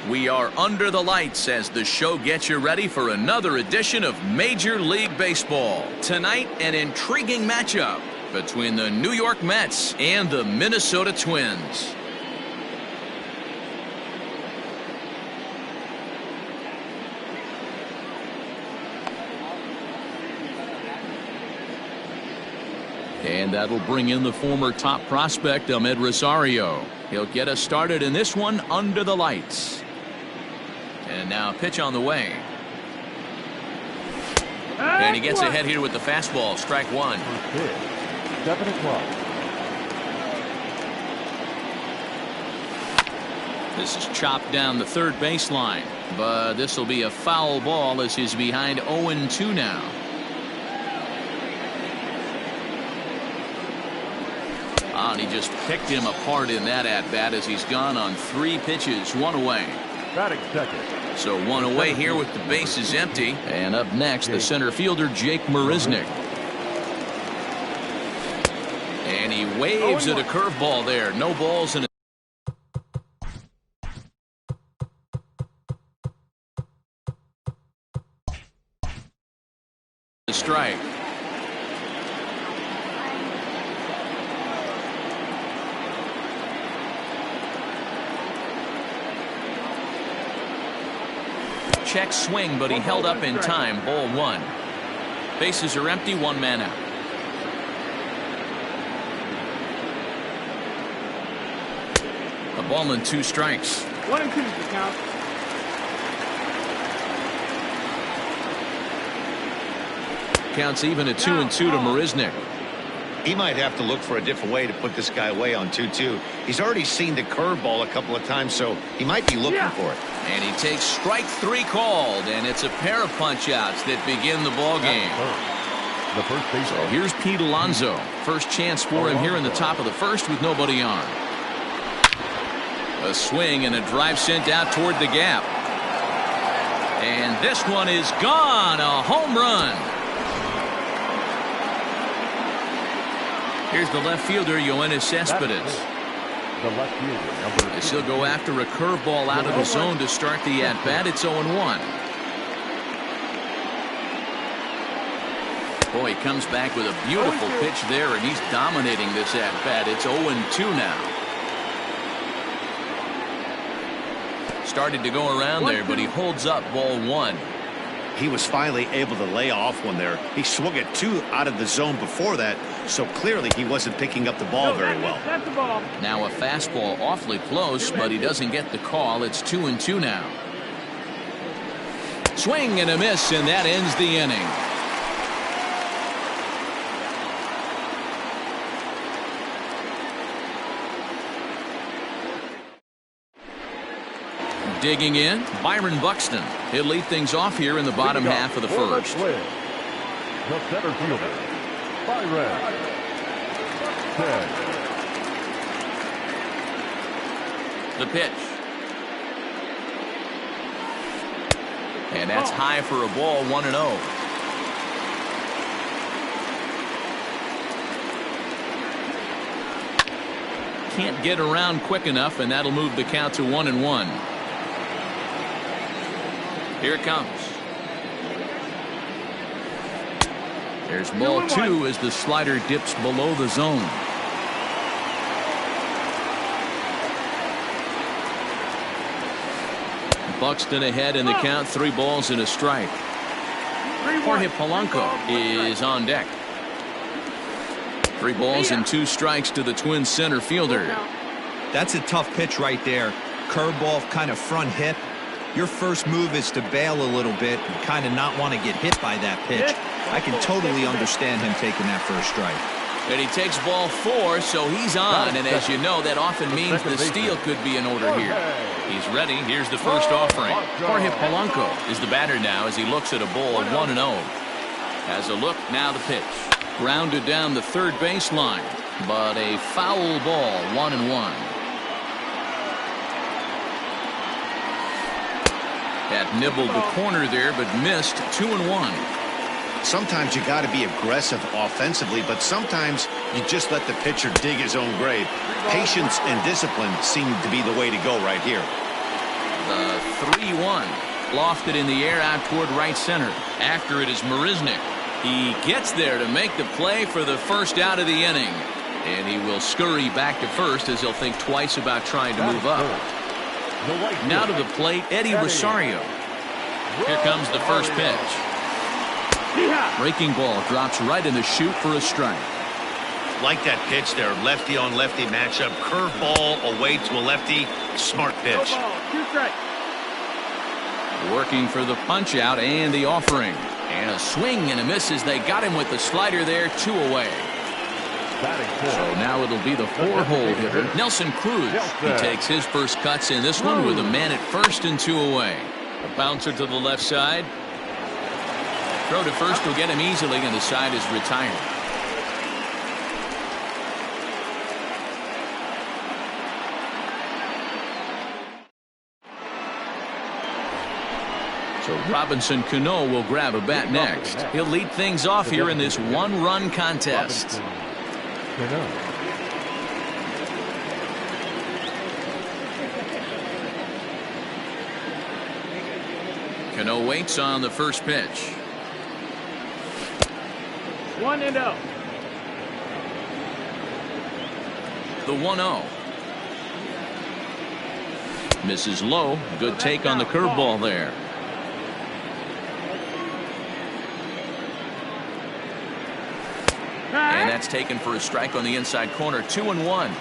We are under the lights as the show gets you ready for another edition of Major League Baseball. Tonight, an intriguing matchup between the New York Mets and the Minnesota Twins. And that'll bring in the former top prospect, Ahmed Rosario. He'll get us started in this one under the lights. And now pitch on the way. And he gets ahead here with the fastball. Strike one. 7 o'clock. This is chopped down the third baseline. But this will be a foul ball as he's behind 0-2 now. And he just picked him apart in that at-bat as he's gone on 3 pitches, 1 away. Batting second. So 1 away here with the bases empty. And up next, the center fielder, Jake Marisnick. And he waves at a curveball there. No balls in it. Strike. Check swing, but he held up in time. Ball 1. Bases are empty, 1 man out. A ball and 2 strikes. 1-2 to count. Counts even at 2-2 to Marisnick. He might have to look for a different way to put this guy away on 2-2. He's already seen the curveball a couple of times, so he might be looking for it. And he takes strike 3 called, and it's a pair of punch-outs that begin the ball game. The first base. So here's Pete Alonso. First chance for him here in the top of the first with nobody on. A swing and a drive sent out toward the gap. And this one is gone. A home run. Here's the left fielder, Yoenis Cespedes. The left fielder, number 2. As he'll go after a curveball out of the zone to start the at-bat. It's 0-1. Boy, he comes back with a beautiful pitch there, and he's dominating this at-bat. It's 0-2 now. Started to go around there, but he holds up ball 1. He was finally able to lay off one there. He swung at 2 out of the zone before that, so clearly he wasn't picking up the ball very well. That's the ball. Now a fastball awfully close, but he doesn't get the call. It's 2-2 now. Swing and a miss, and that ends the inning. Digging in, Byron Buxton. He'll lead things off here in the bottom half of the first. The center fielder, Byron. 10. The pitch. And that's high for a ball, 1-0. Can't get around quick enough, and that'll move the count to 1-1. Here it comes. There's ball 2 as the slider dips below the zone. Buxton ahead in the count, 3 balls and a strike. Jorge Polanco is on deck. 3 balls and 2 strikes to the Twins center fielder. That's a tough pitch right there. Curveball, kind of front hip. Your first move is to bail a little bit and kind of not want to get hit by that pitch. I can totally understand him taking that first strike. And he takes ball 4, so he's on. And as you know, that often means the steal could be in order here. He's ready. Here's the first offering. Jorge Polanco is the batter now as he looks at a ball 1-0. Has a look, now the pitch. Grounded down the third baseline, but a foul ball, 1-1. That nibbled the corner there, but missed. 2-1. Sometimes you got to be aggressive offensively, but sometimes you just let the pitcher dig his own grave. Patience and discipline seem to be the way to go right here. The 3-1. Lofted in the air out toward right center. After it is Marisnik. He gets there to make the play for the first out of the inning. And he will scurry back to first as he'll think twice about trying to move up. Now to the plate, Eddie Rosario. Here comes the first pitch. Breaking ball drops right in the chute for a strike. Like that pitch there, lefty on lefty matchup. Curveball away to a lefty. Smart pitch. Working for the punch out and the offering. And a swing and a miss as they got him with the slider there, 2 away. So now it'll be the 4-hole hitter, Nelson Cruz. He takes his first cuts in this one with a man at first and 2 away. A bouncer to the left side. Throw to first will get him easily, and the side is retired. So Robinson Cano will grab a bat next. He'll lead things off here in this 1-run contest. Cano waits on the first pitch. 1-0. The 1-0. Misses low. Good take on the curveball there. And that's taken for a strike on the inside corner. 2-1.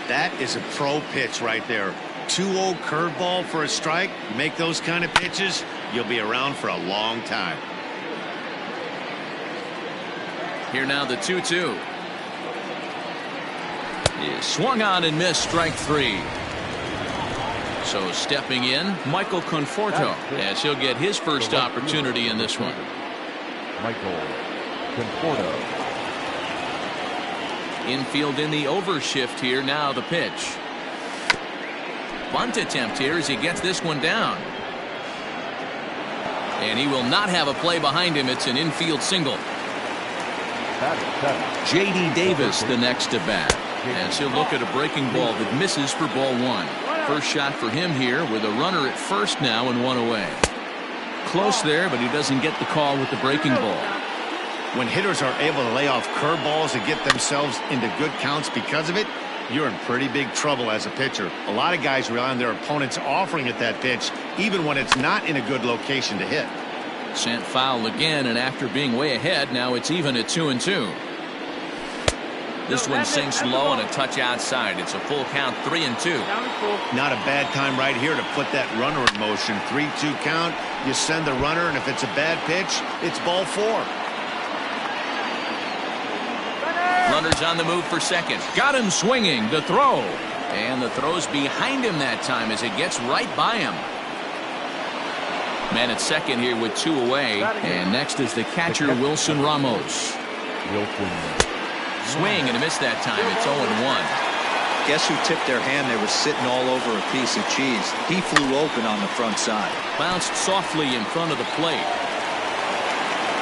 That is a pro pitch right there. 2-0 curveball for a strike. Make those kind of pitches, you'll be around for a long time. Here now the 2-2. Is swung on and missed, strike 3. So stepping in, Michael Conforto, as he'll get his first opportunity in this one. Michael Conforto. Infield in the overshift here. Now the pitch. Bunt attempt here as he gets this one down. And he will not have a play behind him. It's an infield single. J.D. Davis the next to bat. As he'll look at a breaking ball that misses for ball 1. First shot for him here with a runner at first now and 1 away. Close there, but he doesn't get the call with the breaking ball. When hitters are able to lay off curveballs and get themselves into good counts because of it, you're in pretty big trouble as a pitcher. A lot of guys rely on their opponents offering at that pitch, even when it's not in a good location to hit. Sent foul again, and after being way ahead, now it's even at 2-2. This one sinks low and a touch outside. It's a full count, 3-2. Not a bad time right here to put that runner in motion. 3-2 count. You send the runner, and if it's a bad pitch, it's ball 4. Runner's on the move for second. Got him swinging. The throw. And the throw's behind him that time as it gets right by him. Man at second here with 2 away. And next is the catcher, Wilson Ramos. Swing and a miss that time. It's 0-1. Guess who tipped their hand? They were sitting all over a piece of cheese. He flew open on the front side. Bounced softly in front of the plate.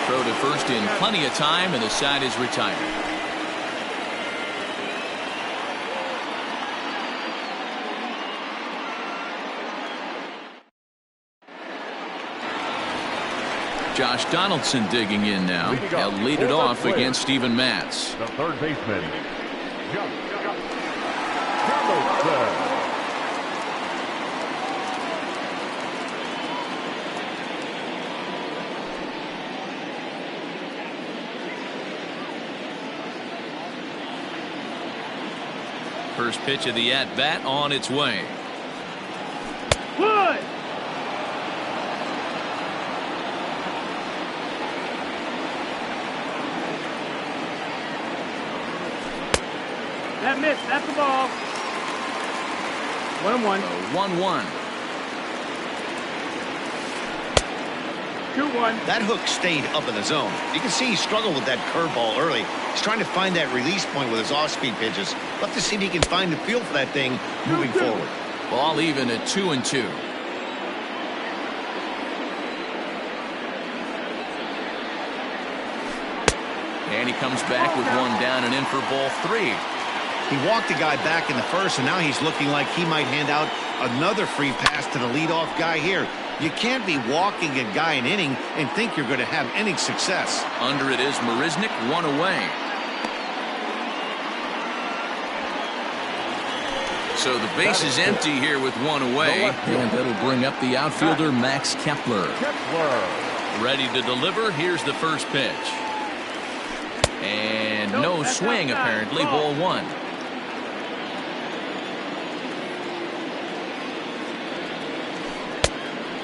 Throw to first in plenty of time, and the side is retired. Josh Donaldson digging in now. He'll lead it off against Steven Matz. The third baseman, Donaldson. First pitch of the at-bat on its way. Wood. That missed. That's the ball. 1-1. 1-1. 2-1. That hook stayed up in the zone. You can see he struggled with that curveball early. He's trying to find that release point with his off-speed pitches. Love to see if he can find the feel for that thing moving forward. Ball even at 2-2. And he comes back with one down and in for ball 3. He walked the guy back in the first, and now he's looking like he might hand out Another free pass to the leadoff guy here. You can't be walking a guy an inning and think you're going to have inning success. Under it is Marisnik, one away. So the base is empty here with one away. And that'll bring up the outfielder, Max Kepler. Ready to deliver. Here's the first pitch. And no swing, apparently. Ball one.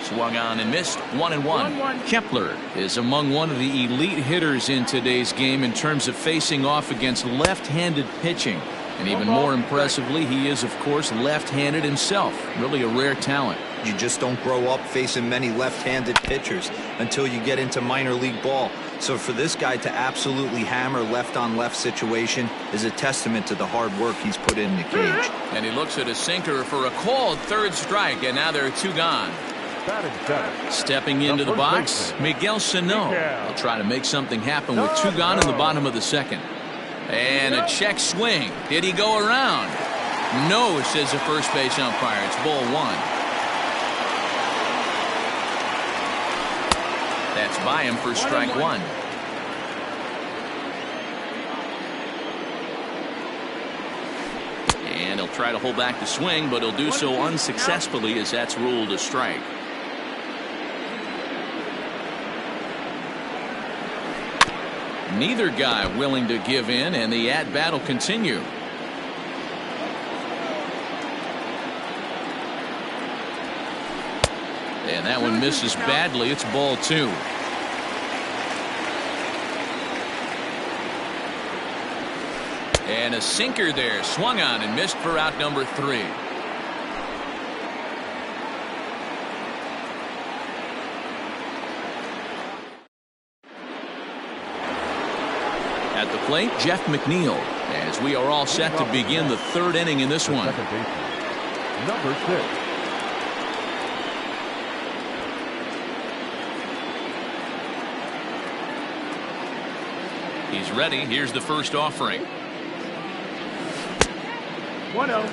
Swung on and missed. 1-1. Kepler is among one of the elite hitters in today's game in terms of facing off against left-handed pitching. And even more impressively, he is, of course, left-handed himself. Really a rare talent. You just don't grow up facing many left-handed pitchers until you get into minor league ball. So for this guy to absolutely hammer left-on-left situation is a testament to the hard work he's put in the cage. And he looks at a sinker for a called third strike, and now there are two gone. Stepping into the box, Miguel Sano. He'll try to make something happen with two gone in the bottom of the second. And a check swing. Did he go around? No, says the first base umpire. It's ball one. That's by him for strike one. And he'll try to hold back the swing, but he'll do so unsuccessfully as that's ruled a strike. Neither guy willing to give in, and the at-bat will continue. And that one misses badly. It's ball two. And a sinker there, swung on and missed for out number three. At the plate, Jeff McNeil, as we are all set to begin the third inning in this one. Number 6. He's ready. Here's the first offering. 1-0.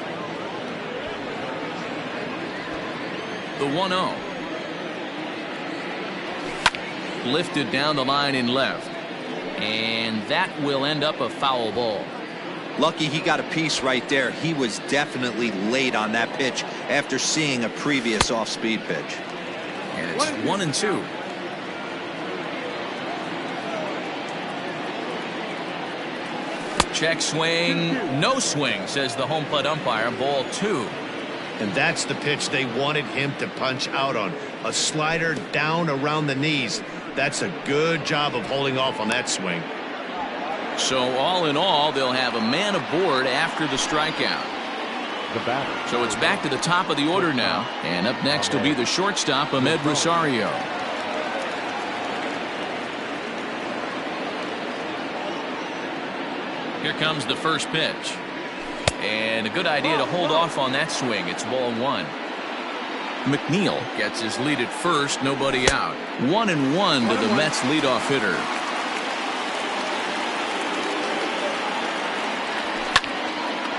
The 1-0. Lifted down the line in left. And that will end up a foul ball. Lucky he got a piece right there. He was definitely late on that pitch after seeing a previous off-speed pitch. And it's 1-2. Check swing, no swing, says the home plate umpire. Ball two. And that's the pitch they wanted him to punch out on. A slider down around the knees. That's a good job of holding off on that swing. So all in all, they'll have a man aboard after the strikeout. So it's back to the top of the order now. And up next will be the shortstop, Ahmed Rosario. Here comes the first pitch. And a good idea to hold off on that swing. It's ball one. McNeil gets his lead at first, nobody out. 1-1 to the Mets leadoff hitter.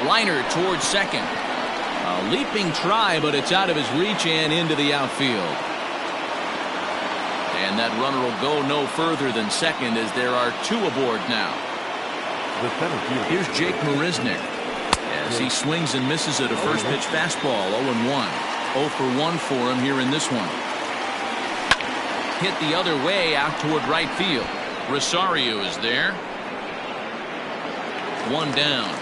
Liner towards second. A leaping try, but it's out of his reach and into the outfield. And that runner will go no further than second as there are two aboard now. Here's Jake Marisnik as he swings and misses at a first pitch fastball. 0-1. 0 for 1 for him here in this one. Hit the other way out toward right field. Rosario is there. One down.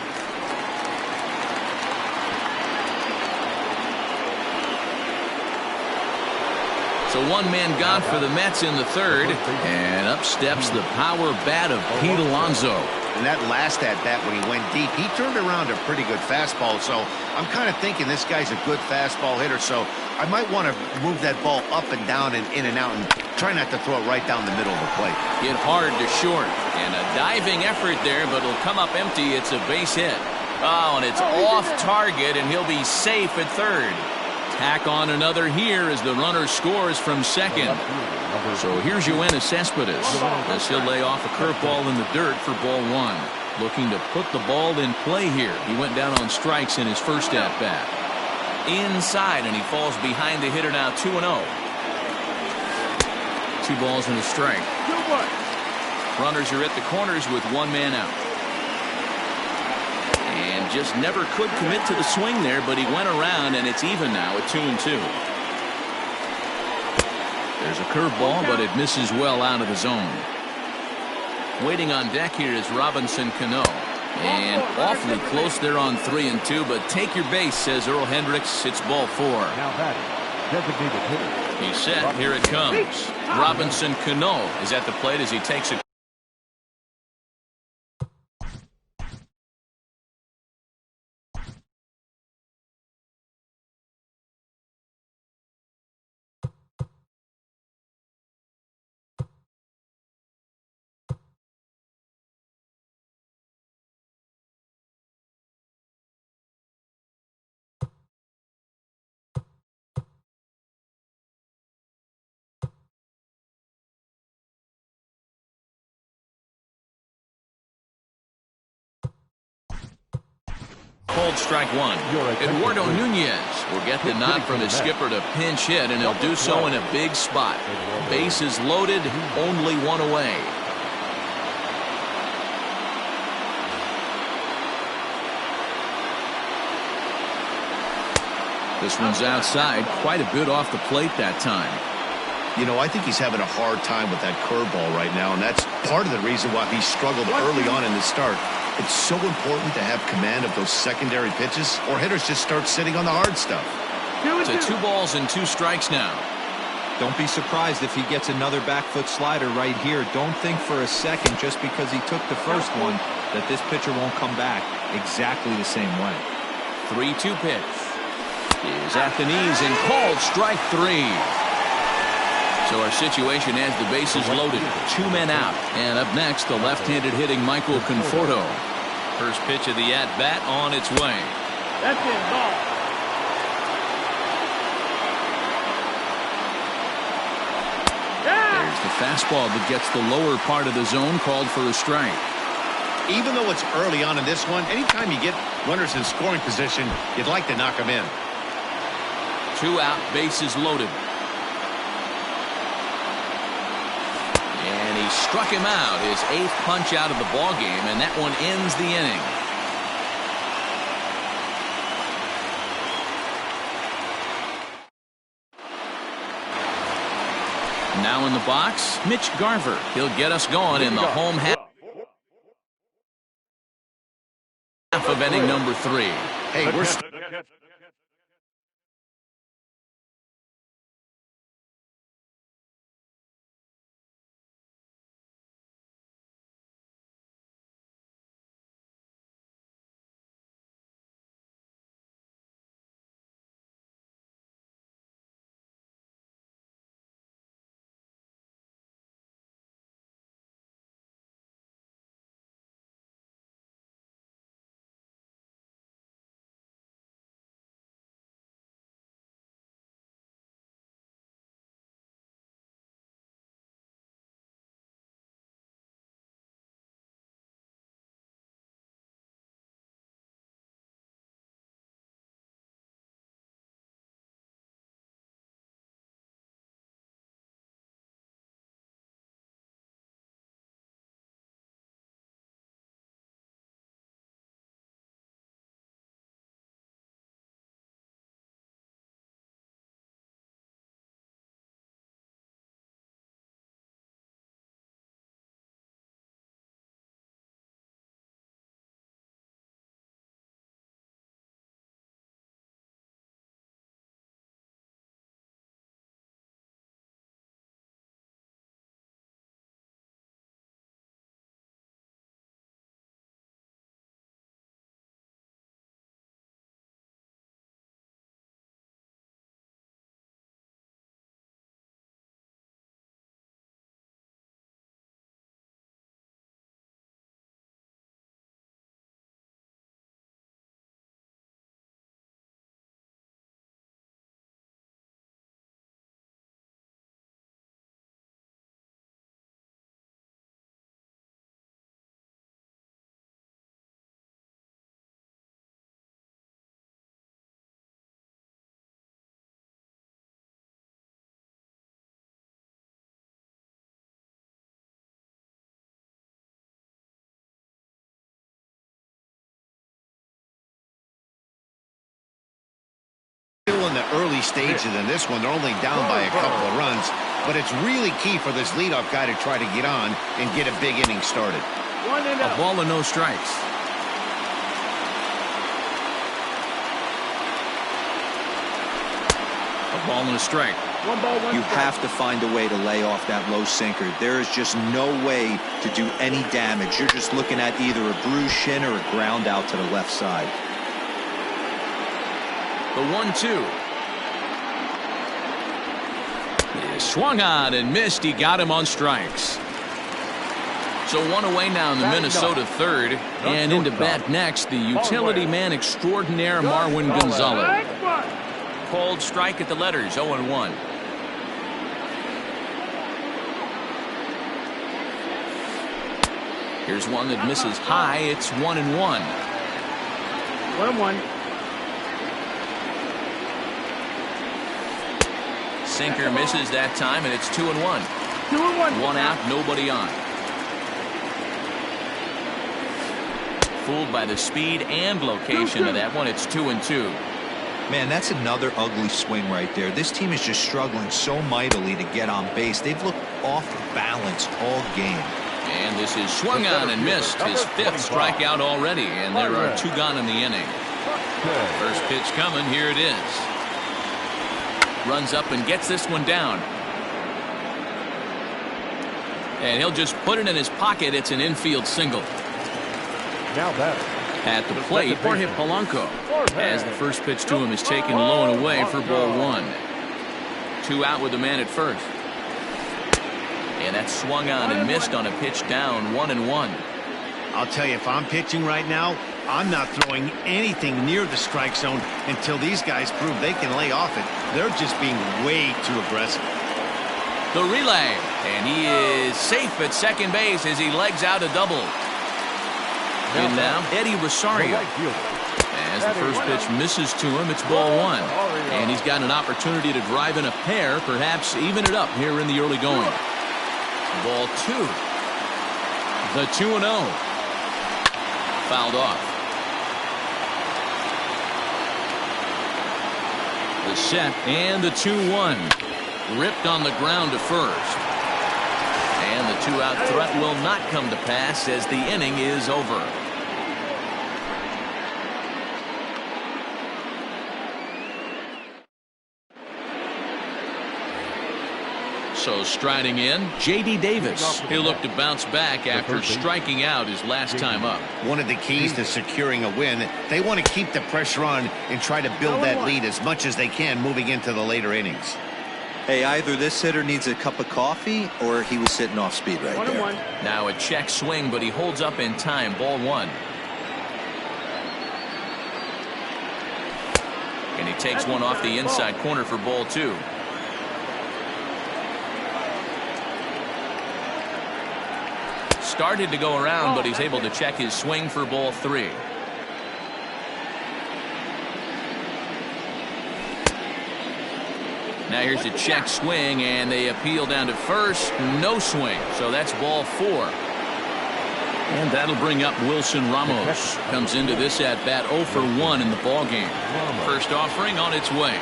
So one man gone for the Mets in the third. And up steps the power bat of Pete Alonso. And that last at-bat when he went deep, he turned around a pretty good fastball. So I'm kind of thinking this guy's a good fastball hitter. So I might want to move that ball up and down and in and out and try not to throw it right down the middle of the plate. Hit hard to short. And a diving effort there, but it'll come up empty. It's a base hit. Oh, and it's off target, and he'll be safe at third. Tack on another here as the runner scores from second. So here's Yoenis Cespedes as he'll lay off a curveball in the dirt for ball one. Looking to put the ball in play here. He went down on strikes in his first at-bat. inside, and he falls behind the hitter now 2-0. 2 balls and a strike. 2-1. Runners are at the corners with 1 man out. And just never could commit to the swing there, but he went around, and it's even now at 2-2. There's a curveball, but it misses well out of the zone. Waiting on deck here is Robinson Cano. And awfully close there on 3-2, but take your base, says Earl Hendricks. It's ball 4. Now batting, designated hitter. He's set. Here it comes. Robinson Cano is at the plate as he takes a called strike 1. Eduardo Nunez will get the nod from his skipper to pinch hit, and he'll do so in a big spot. Bases loaded, only 1 away. This one's outside, quite a bit off the plate that time. You know, I think he's having a hard time with that curveball right now, and that's part of the reason why he struggled early on in the start. It's so important to have command of those secondary pitches, or hitters just start sitting on the hard stuff. It's a 2 balls and 2 strikes now. Don't be surprised if he gets another back foot slider right here. Don't think for a second, just because he took the first one, that this pitcher won't come back exactly the same way. 3-2 pitch is at the knees and called strike 3. So our situation has the bases loaded, 2 men out. And up next, the left-handed hitting Michael Conforto. First pitch of the at-bat on its way. That's it, ball. There's the fastball that gets the lower part of the zone, called for a strike. Even though it's early on in this one, anytime you get runners in scoring position, you'd like to knock them in. 2 out, bases loaded. And he struck him out, his 8th punch out of the ball game, and that one ends the inning. Now in the box, Mitch Garver. He'll get us going in the home half of inning number 3. Hey, we're in the early stages in this one. They're only down by a couple of runs, but it's really key for this leadoff guy to try to get on and get a big inning started. A ball and no strikes. A ball and a strike. One ball, one You strike. have to find a way to lay off that low sinker. There is just no way to do any damage. You're just looking at either a bruised shin or a ground out to the left side. The 1-2. He swung on and missed. He got him on strikes. So one away now in the Minnesota third. And into bat next, the utility man extraordinaire, Marwin Gonzalez. Cold strike at the letters, 0-1. Here's one that misses high. It's 1-1. 1-1. Sinker misses that time, and it's 2-1. 2-1. One out, nobody on. Fooled by the speed and location of that one. It's 2-2. Man, that's another ugly swing right there. This team is just struggling so mightily to get on base. They've looked off balance all game. And this is swung on and missed. His fifth strikeout already, and there are 2 gone in the inning. First pitch coming. Here it is. Runs up and gets this one down. And he'll just put it in his pocket. It's an infield single. Now batter. At the plate, Jorge Polanco, as the first pitch to him is taken low and away for ball 1. 2 out with the man at first. And that swung on and missed on a pitch down, 1-1. I'll tell you, if I'm pitching right now, I'm not throwing anything near the strike zone until these guys prove they can lay off it. They're just being way too aggressive. The relay, and he is safe at second base as he legs out a double. And now Eddie Rosario. As the first pitch misses to him, it's ball 1. And he's got an opportunity to drive in a pair, perhaps even it up here in the early going. Ball 2. The 2-0. Fouled off. The set and the 2-1. Ripped on the ground to first. And the 2-out threat will not come to pass as the inning is over. So striding in, J.D. Davis. He'll look to bounce back after striking out his last time up. One of the keys to securing a win, they want to keep the pressure on and try to build that lead as much as they can moving into the later innings. Hey, either this hitter needs a cup of coffee or he was sitting off speed right there. Now a check swing, but he holds up in time. Ball 1. And he takes one off the inside corner for ball 2. Started to go around, but he's able to check his swing for ball 3. Now here's a check swing, and they appeal down to first. No swing, so that's ball 4. And that'll bring up Wilson Ramos. Comes into this at-bat 0 for 1 in the ballgame. First offering on its way.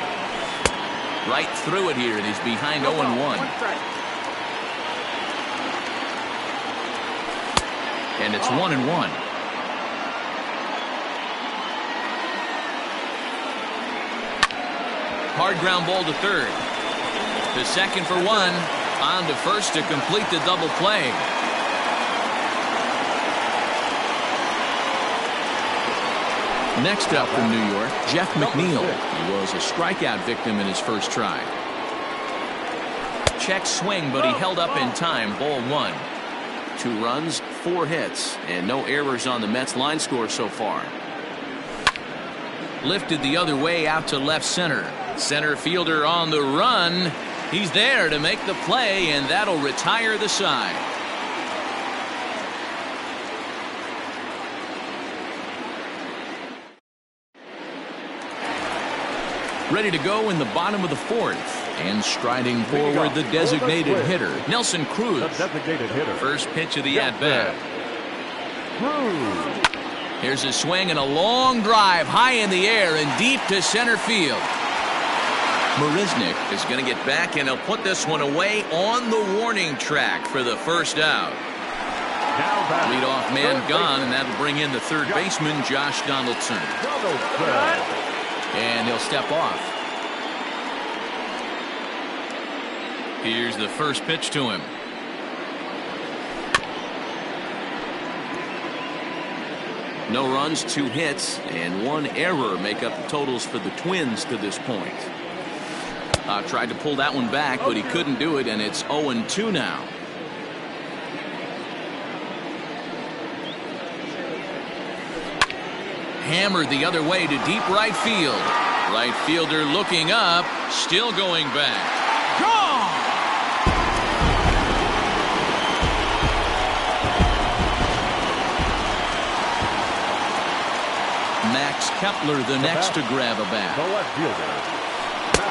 Right through it here, and he's behind 0-1. And it's 1-1. Hard ground ball to third. To second for 1. On to first to complete the double play. Next up from New York, Jeff McNeil. He was a strikeout victim in his first try. Check swing, but he held up in time. Ball 1. 2 runs, 4 hits, and no errors on the Mets line score so far. Lifted the other way out to left center. Center fielder on the run. He's there to make the play, and that'll retire the side. Ready to go in the bottom of the 4th. And striding forward, the designated hitter, Nelson Cruz. First pitch of the at-bat. Here's a swing and a long drive high in the air and deep to center field. Marisnick is going to get back, and he'll put this one away on the warning track for the first out. Leadoff man gone, and that'll bring in the third baseman, Josh Donaldson. And he'll step off. Here's the first pitch to him. No runs, 2 hits, and 1 error make up the totals for the Twins to this point. Tried to pull that one back, but he couldn't do it, and it's 0-2 now. Hammered the other way to deep right field. Right fielder looking up, still going back. Gone! Max Kepler the next to grab a bat.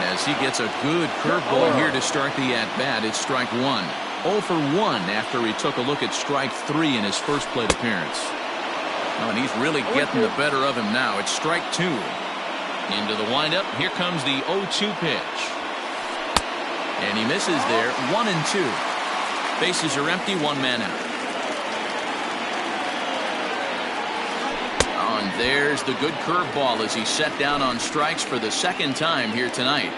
As he gets a good curveball here to start the at-bat, it's strike 1. 0 for 1 after he took a look at strike 3 in his first plate appearance. Oh, and he's really getting the better of him now. It's strike 2. Into the windup. Here comes the 0-2 pitch. And he misses there. 1-2. Bases are empty. 1 man out. Oh, and there's the good curveball as he set down on strikes for the second time here tonight.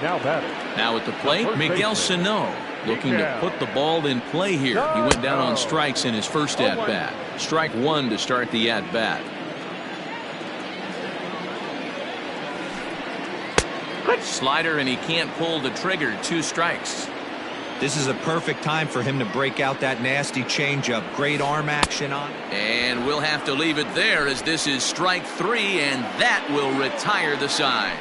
Now at the plate, Miguel Sano looking to put the ball in play here. He went down on strikes in his first at-bat. Strike 1 to start the at-bat. Slider, and he can't pull the trigger. 2 strikes. This is a perfect time for him to break out that nasty changeup. Great arm action on. And we'll have to leave it there as this is strike 3, and that will retire the side.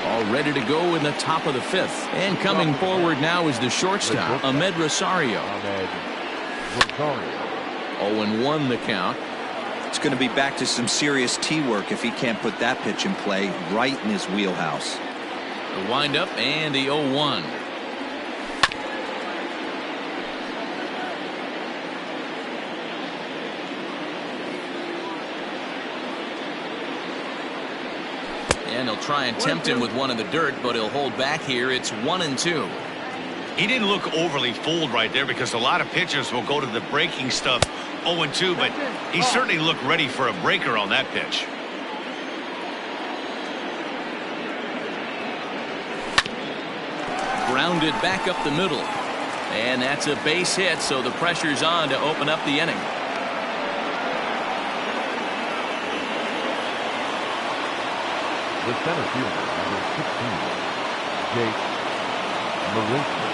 All ready to go in the top of the 5th. And coming forward now is the shortstop, Ahmed Rosario. 0-1 the count. It's going to be back to some serious tee work if he can't put that pitch in play right in his wheelhouse. The windup and the 0-1. And he'll try and tempt him with one in the dirt, but he'll hold back here. It's 1-2. He didn't look overly fooled right there because a lot of pitchers will go to the breaking stuff 0-2, but he certainly looked ready for a breaker on that pitch. Grounded back up the middle. And that's a base hit, so the pressure's on to open up the inning. The center fielder, number 16, Jake Marisnick.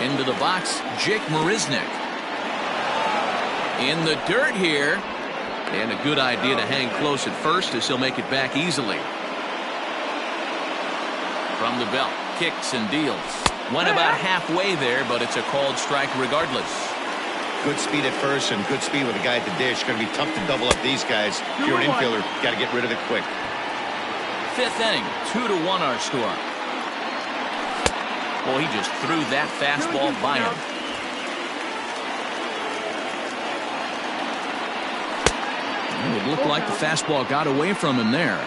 Into the box, Jake Marisnick. In the dirt here. And a good idea to hang close at first as he'll make it back easily. From the belt, kicks and deals. Went about halfway there, but it's a called strike regardless. Good speed at first and good speed with a guy at the dish. Going to be tough to double up these guys. If you're an infielder, got to get rid of it quick. 5th inning, 2-1 our score. Well, he just threw that fastball by him. It looked like the fastball got away from him there.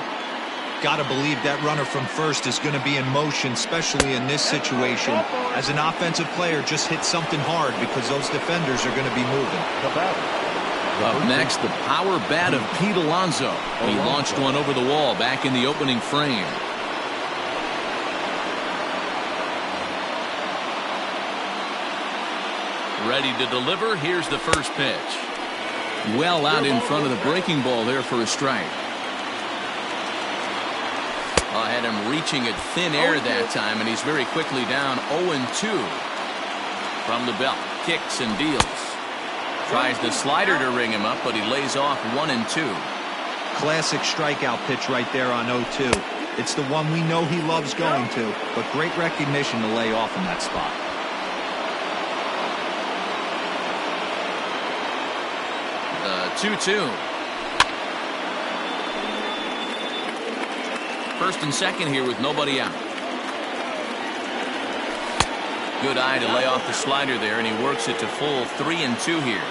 Got to believe that runner from first is going to be in motion, especially in this situation. As an offensive player, just hit something hard because those defenders are going to be moving. Up next, the power bat of Pete Alonso. He launched one over the wall back in the opening frame. Ready to deliver. Here's the first pitch. Well out in front of the breaking ball there for a strike. Had him reaching at thin air that time, and he's very quickly down 0-2. From the belt, kicks and deals. Tries the slider to ring him up, but he lays off 1-2. Classic strikeout pitch right there on 0-2. It's the one we know he loves going to, but great recognition to lay off in that spot. The 2-2. First and second here with nobody out. Good eye to lay off the slider there, and he works it to full 3-2 here.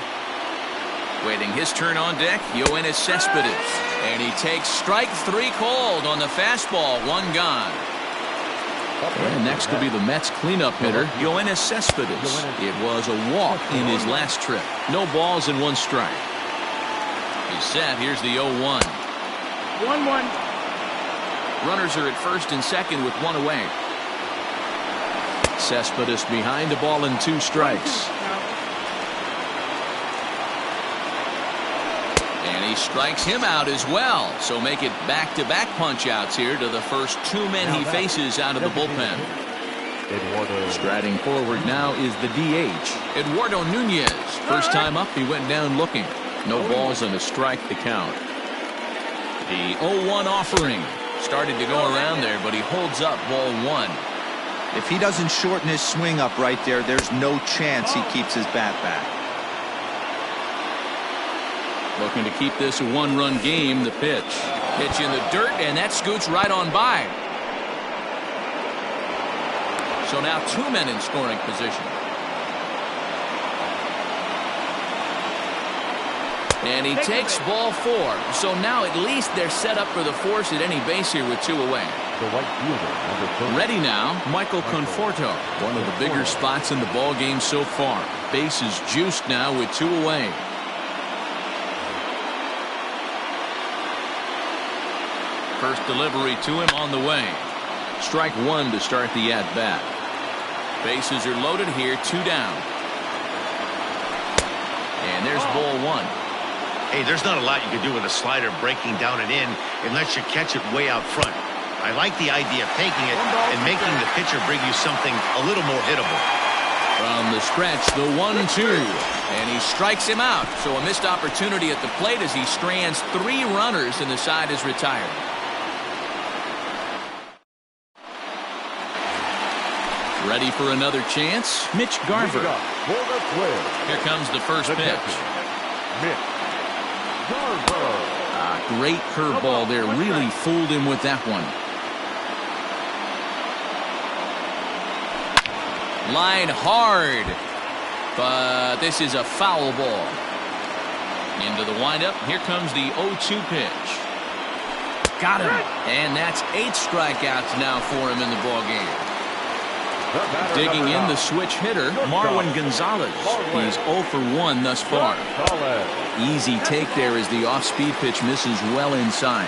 Waiting his turn on deck, Yoenis Cespedes. And he takes strike 3 called on the fastball, 1 gone. And next will be the Mets cleanup hitter, Yoenis Cespedes. It was a walk in his last trip. No balls and 1 strike. He's set. Here's the 0-1. 1-1. Runners are at first and second with 1 away. Cespedes behind, a ball and 2 strikes. And he strikes him out as well. So make it back-to-back punch-outs here to the first 2 men he faces out of the bullpen. Striding forward now is the DH, Eduardo Nunez. First time up, he went down looking. No balls and a strike to count. The 0-1 offering. Started to go around there, but he holds up ball 1. If he doesn't shorten his swing up right there, there's no chance he keeps his bat back. Looking to keep this a 1-run game. The pitch. Pitch in the dirt, and that scoots right on by. So now 2 men in scoring position. And he takes ball 4. So now at least they're set up for the force at any base here with 2 away. Ready now, Michael Conforto. One of the bigger spots in the ball game so far. Base is juiced now with 2 away. First delivery to him on the way. Strike 1 to start the at-bat. Bases are loaded here, 2 down. And there's ball 1. Hey, there's not a lot you can do with a slider breaking down and in unless you catch it way out front. I like the idea of taking it and making the pitcher bring you something a little more hittable. From the stretch, the 1-2. And he strikes him out. So a missed opportunity at the plate as he strands 3 runners and the side is retired. Ready for another chance? Mitch Garver. Here comes the first pitch. Great curveball there. Really fooled him with that one. Line hard. But this is a foul ball. Into the windup. Here comes the 0-2 pitch. Got him. And that's 8 strikeouts now for him in the ball game. Digging in the switch hitter, Marwin Gonzalez. He's 0 for 1 thus far. Easy take there as the off-speed pitch misses well inside.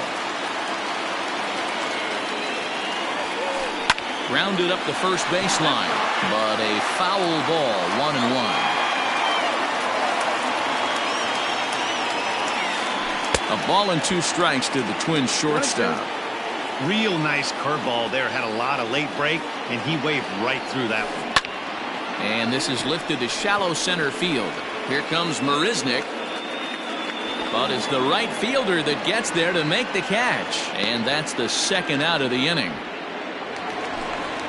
Grounded up the first baseline, but a foul ball, 1-1. A ball and 2 strikes to the Twins shortstop. Real nice curveball there. Had a lot of late break, and he waved right through that one. And this is lifted to shallow center field. Here comes Marisnick. But it's the right fielder that gets there to make the catch. And that's the 2nd out of the inning.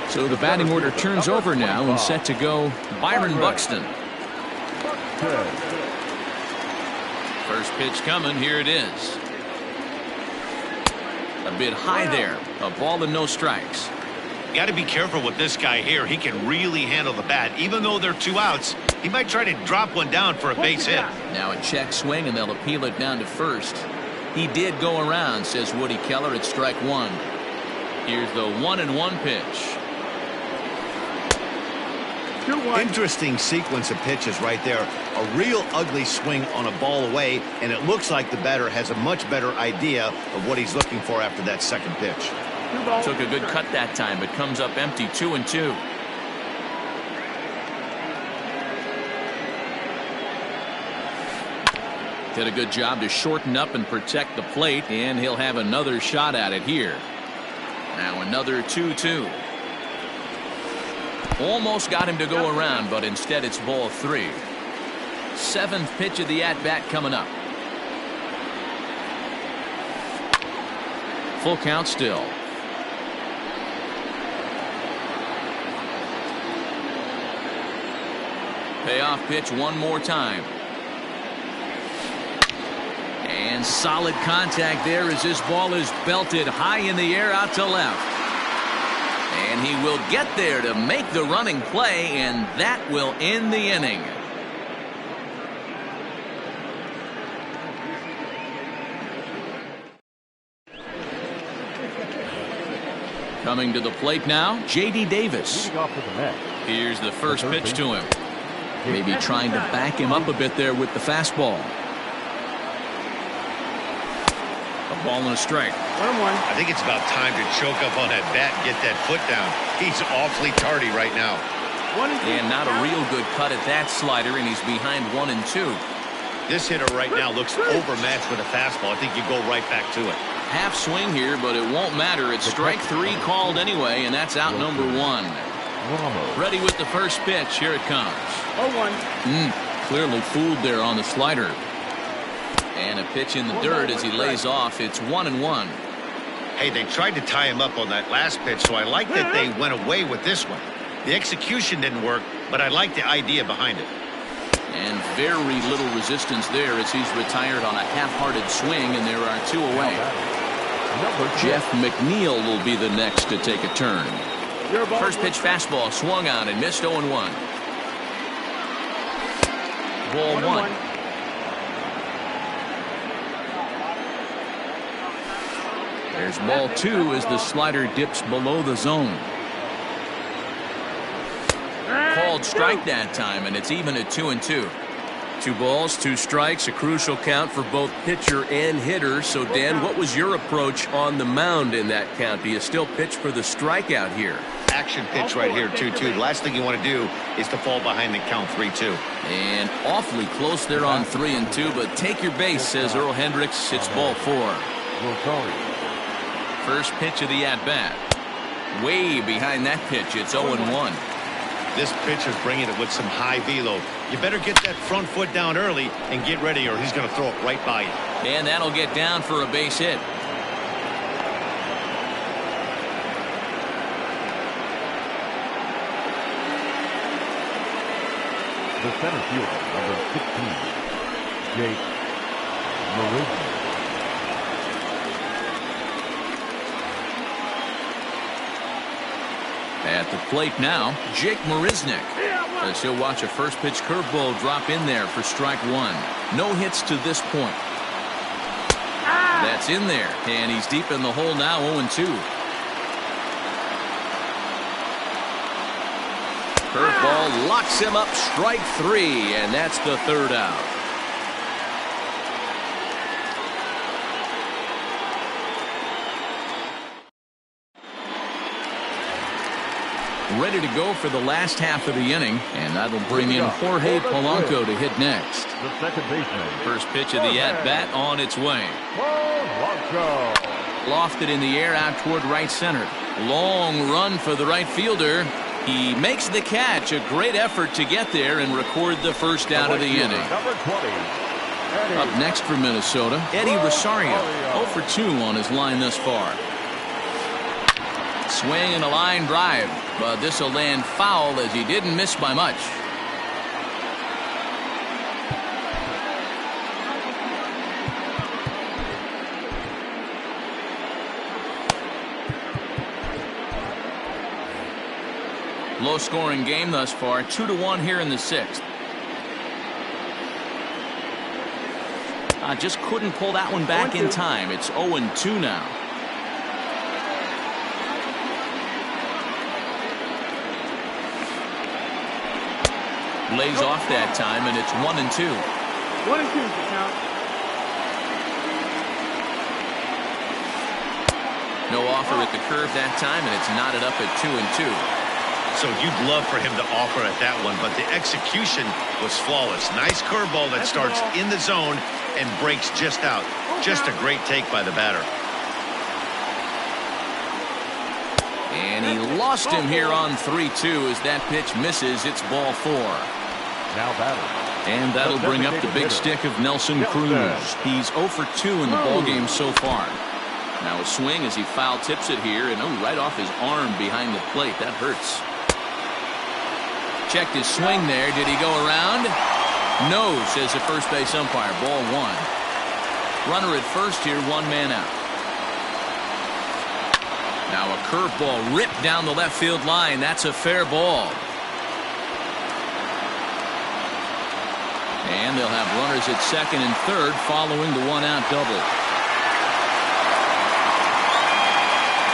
So the batting order turns over now and set to go Byron Buxton. First pitch coming. Here it is. A bit high there. A ball and no strikes. You got to be careful with this guy here. He can really handle the bat. Even though they're 2 outs, he might try to drop one down for a base hit. Now a check swing, and they'll appeal it down to first. He did go around, says Woody Keller, at strike 1. Here's the 1-1 pitch. 2-1. Interesting sequence of pitches right there. A real ugly swing on a ball away, and it looks like the batter has a much better idea of what he's looking for after that second pitch. Took a good cut that time, but comes up empty. 2-2. Did a good job to shorten up and protect the plate, and he'll have another shot at it here. Now another 2-2. Almost got him to go around, but instead it's ball 3. 7th pitch of the at-bat coming up. Full count still. Payoff pitch one more time. And solid contact there as this ball is belted high in the air out to left. And he will get there to make the running play, and that will end the inning. Coming to the plate now, J.D. Davis. Here's the first pitch to him. Maybe trying to back him up a bit there with the fastball. A ball and a strike. 1-1. I think it's about time to choke up on that bat and get that foot down. He's awfully tardy right now. And not a real good cut at that slider, and he's behind 1-2. This hitter right now looks overmatched with a fastball. I think you go right back to it. Half swing here, but it won't matter. It's strike 3 called anyway, and that's out number 1. Ready with the first pitch. Here it comes. 0-1. Clearly fooled there on the slider. And a pitch in the dirt as he lays off. It's 1-1. Hey, they tried to tie him up on that last pitch, so I like that they went away with this one. The execution didn't work, but I like the idea behind it. And very little resistance there as he's retired on a half-hearted swing, and there are 2 away. Jeff McNeil will be the next to take a turn. First pitch fastball swung on and missed 0-1. Ball 1. There's ball 2 as the slider dips below the zone. Called strike that time, and it's even at 2-2. 2 balls, 2 strikes, a crucial count for both pitcher and hitter. So, Dan, what was your approach on the mound in that count? Do you still pitch for the strikeout here? Action pitch right here, 2-2. The last thing you want to do is to fall behind the count 3-2. And awfully close there on 3-2, but take your base, says Earl Hendricks. It's ball 4. First pitch of the at-bat. Way behind that pitch. It's 0-1. This pitcher's bringing it with some high velo. You better get that front foot down early and get ready, or he's going to throw it right by you. And that'll get down for a base hit. The center fielder, number 16, Jake Marisnik. At the plate now, Jake Marisnik. As he'll watch a first pitch curveball drop in there for strike 1. No hits to this point. That's in there, and he's deep in the hole now, 0-2. Curveball locks him up, strike 3, and that's the 3rd out. Ready to go for the last half of the inning, and that'll bring in Jorge Polanco to hit next. The second baseman. First pitch of the at-bat on its way. Polanco. Lofted in the air out toward right center. Long run for the right fielder. He makes the catch. A great effort to get there and record the first out of the inning. Number 20. Up next for Minnesota, Eddie Rosario. 0 for 2 on his line thus far. Swing and a line drive, but this will land foul as he didn't miss by much. Low scoring game thus far, 2-1 here in the 6th. Just couldn't pull that one back in time. It's 0-2 now. Lays off that time, and it's 1-2. 1-2 the count. No offer at the curve that time, and it's knotted up at 2-2. So you'd love for him to offer at that one, but the execution was flawless. Nice curveball that starts in the zone and breaks just out. Just a great take by the batter. And he lost him here on 3-2 as that pitch misses. It's ball 4. Now batting. And that'll bring up the big stick of Nelson Cruz. He's 0 for 2 in the ballgame so far. Now a swing as he foul tips it here, and right off his arm behind the plate. That hurts. Checked his swing there. Did he go around? No, says the first base umpire. Ball one. Runner at first here, one man out. Now a curveball ripped down the left field line. That's a fair ball. And they'll have runners at second and third following the one-out double.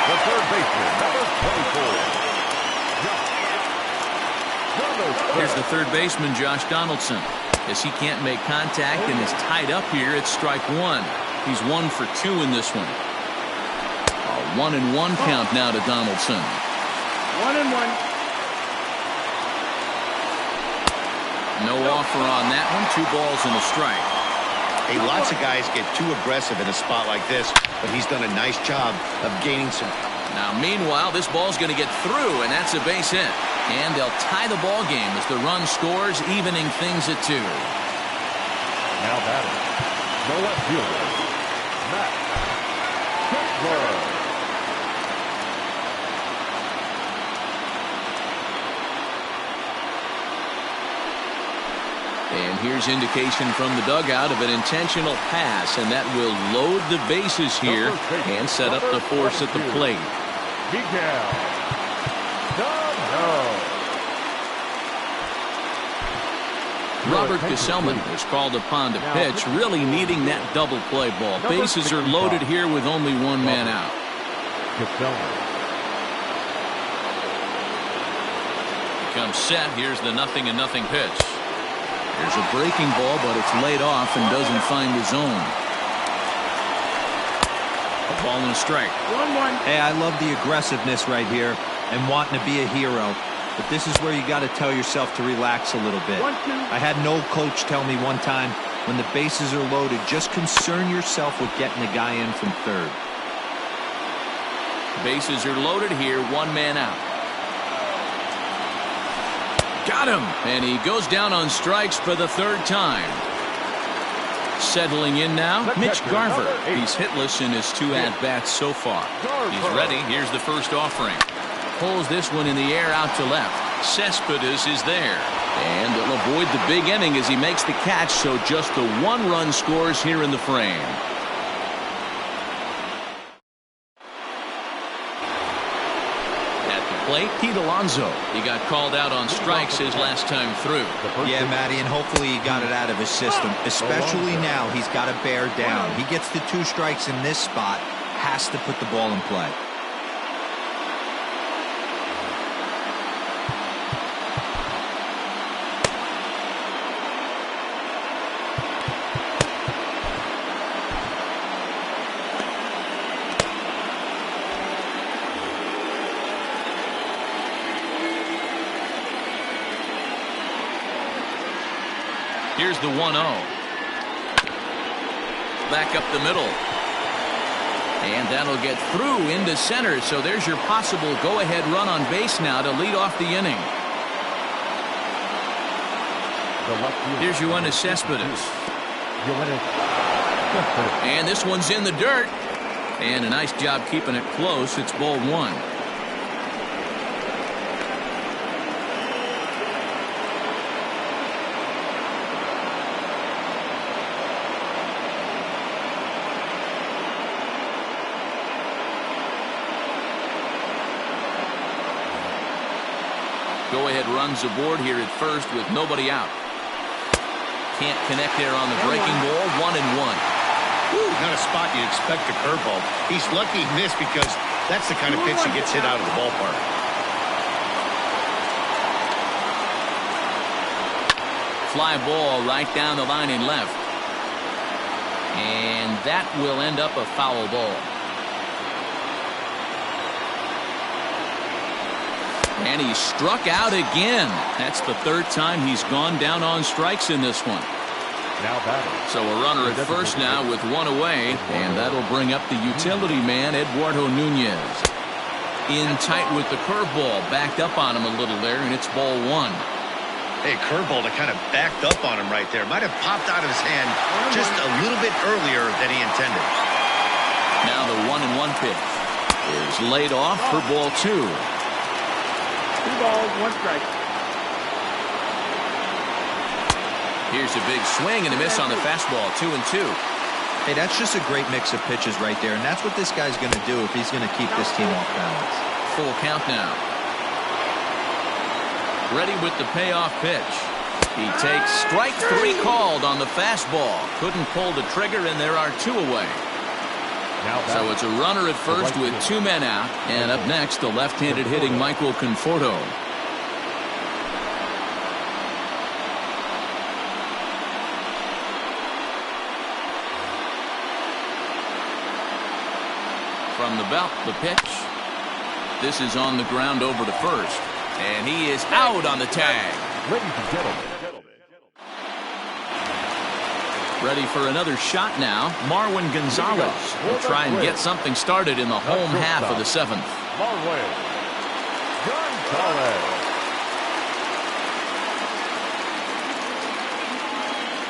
The third baseman, number 24. Here's the third baseman, Josh Donaldson. As he can't make contact and is tied up here, it's strike one. He's 1 for 2 in this one. A 1-1 count now to Donaldson. 1-1. No offer on that one. 2 balls and a strike. Hey, lots of guys get too aggressive in a spot like this, but he's done a nice job of gaining some. Now, meanwhile, this ball's going to get through, and that's a base hit. And they'll tie the ball game as the run scores, evening things at 2. Now batting, the left fielder, Matt Kessler. And here's indication from the dugout of an intentional pass, and that will load the bases here and set up the force at the plate. Miguel. Robert Gesellman was called upon to pitch, really needing that double play ball. Bases are loaded here with only one man out. Becomes set. Here's the 0-0 pitch. There's a breaking ball, but it's laid off and doesn't find the zone. A ball and a strike. 1-1. Hey, I love the aggressiveness right here and wanting to be a hero. But this is where you got to tell yourself to relax a little bit. 1-2. I had an old coach tell me one time, when the bases are loaded, just concern yourself with getting the guy in from third. Bases are loaded here, one man out. Got him, and he goes down on strikes for the third time. Settling in now, Mitch Garver. He's hitless in his 2 at-bats so far. He's ready. Here's the first offering. Pulls this one in the air out to left. Cespedes is there. And they'll avoid the big inning as he makes the catch, so just the 1 run scores here in the frame. Plate, Pete Alonso. He got called out on strikes his last time through. Yeah, Matty, and hopefully he got it out of his system. Especially now, he's got to bear down. He gets the 2 strikes in this spot, has to put the ball in play. Here's the 1-0. Back up the middle. And that'll get through into center. So there's your possible go-ahead run on base now to lead off the inning. Here's Yoenis Cespedes. And this one's in the dirt. And a nice job keeping it close. It's ball 1. Go-ahead runs aboard here at first with nobody out. Can't connect there on the breaking ball. 1-1. Not a spot you'd expect a curveball. He's lucky he missed because that's the kind of pitch that gets hit out of the ballpark. Fly ball right down the line in left. And that will end up a foul ball. And he struck out again. That's the 3rd time he's gone down on strikes in this one. Now batting. So a runner at first now with 1 away, and that'll bring up the utility man, Eduardo Nunez. In tight with the curveball, backed up on him a little there, and it's ball 1. Hey, curveball that kind of backed up on him right there. Might have popped out of his hand just a little bit earlier than he intended. Now the 1-1 pitch is laid off for ball 2. 2 balls, 1 strike. Here's a big swing and a miss on the fastball. 2-2. Hey, that's just a great mix of pitches right there, and that's what this guy's going to do if he's going to keep this team off balance. Full count now. Ready with the payoff pitch. He takes strike 3 called on the fastball. Couldn't pull the trigger, and there are 2 away. So it's a runner at first with 2 men out. And up next, the left-handed hitting Michael Conforto. From the belt, the pitch. This is on the ground over to first. And he is out on the tag. Ladies and gentlemen. Ready for another shot now. Marwin Gonzalez will try and get something started in the home half of the 7th. Marwin Gonzalez.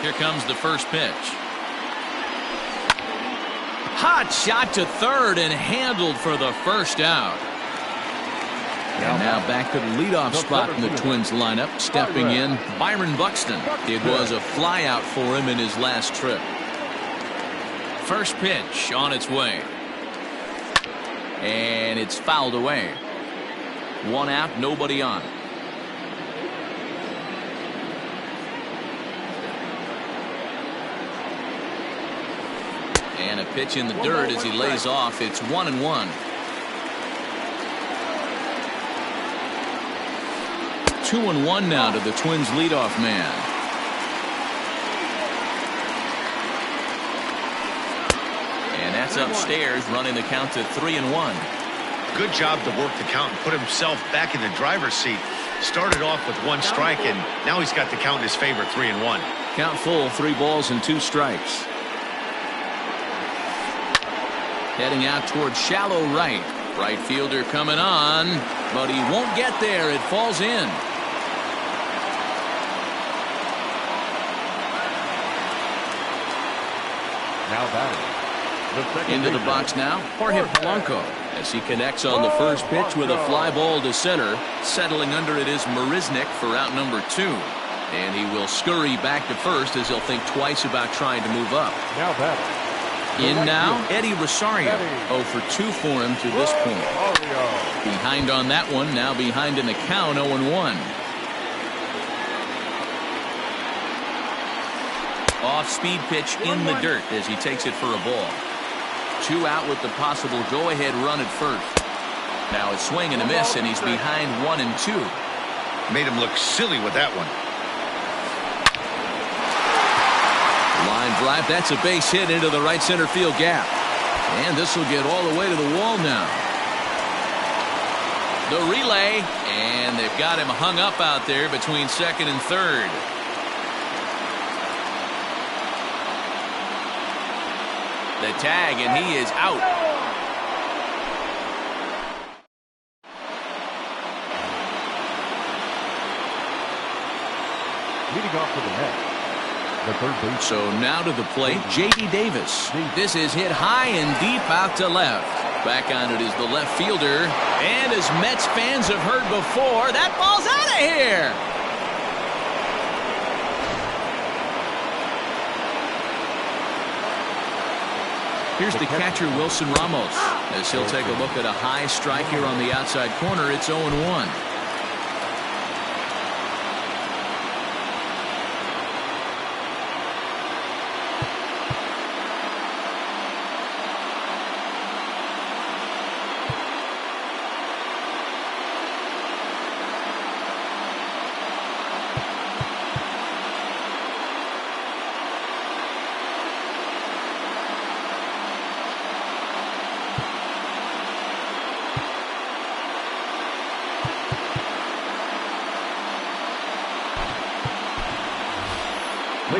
Here comes the first pitch. Hot shot to third and handled for the first out. And now back to the leadoff spot in the Twins lineup. Stepping in, Byron Buxton. It was a flyout for him in his last trip. First pitch on its way. And it's fouled away. 1 out, nobody on. And a pitch in the dirt as he lays off. It's 1-1. 2-1 now to the Twins leadoff man. And that's upstairs, running the count to 3-1. Good job to work the count and put himself back in the driver's seat. Started off with 1 strike, and now he's got the count in his favor, 3-1. Count full, 3 balls and 2 strikes. Heading out towards shallow right. Right fielder coming on, but he won't get there. It falls in. Now batting. Into the box now, Jorge Polanco, as he connects on the first pitch with a fly ball to center. Settling under it is Marisnick for out number 2. And he will scurry back to first as he'll think twice about trying to move up. Now batting. In now, Eddie Rosario. 0 for 2 for him to this point. Behind on that one, now behind in the count, 0-1. Off-speed pitch in the dirt as he takes it for a ball. 2 out with the possible go-ahead run at first. Now a swing and a miss, and he's behind 1-2. Made him look silly with that one. Line drive, that's a base hit into the right center field gap. And this will get all the way to the wall now. The relay, and they've got him hung up out there between second and third. The tag, and he is out. Leading off to the net. The third base. So now to the plate, J.D. Davis. This is hit high and deep out to left. Back on it is the left fielder. And as Mets fans have heard before, that ball's out of here. Here's the catcher, Wilson Ramos, as he'll take a look at a high strike here on the outside corner. It's 0-1.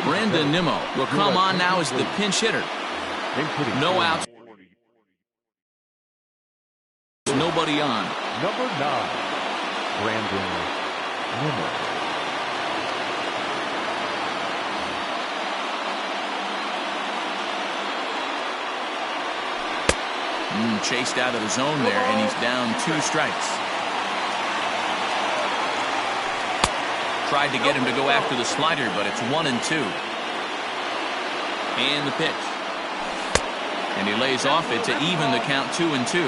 Brandon Nimmo will come on now as the pinch hitter. No outs. Nobody on. Number 9, Brandon Nimmo. Chased out of the zone there, and he's down 2 strikes. Tried to get him to go after the slider, but it's 1-2. And the pitch. And he lays off it to even the count 2-2.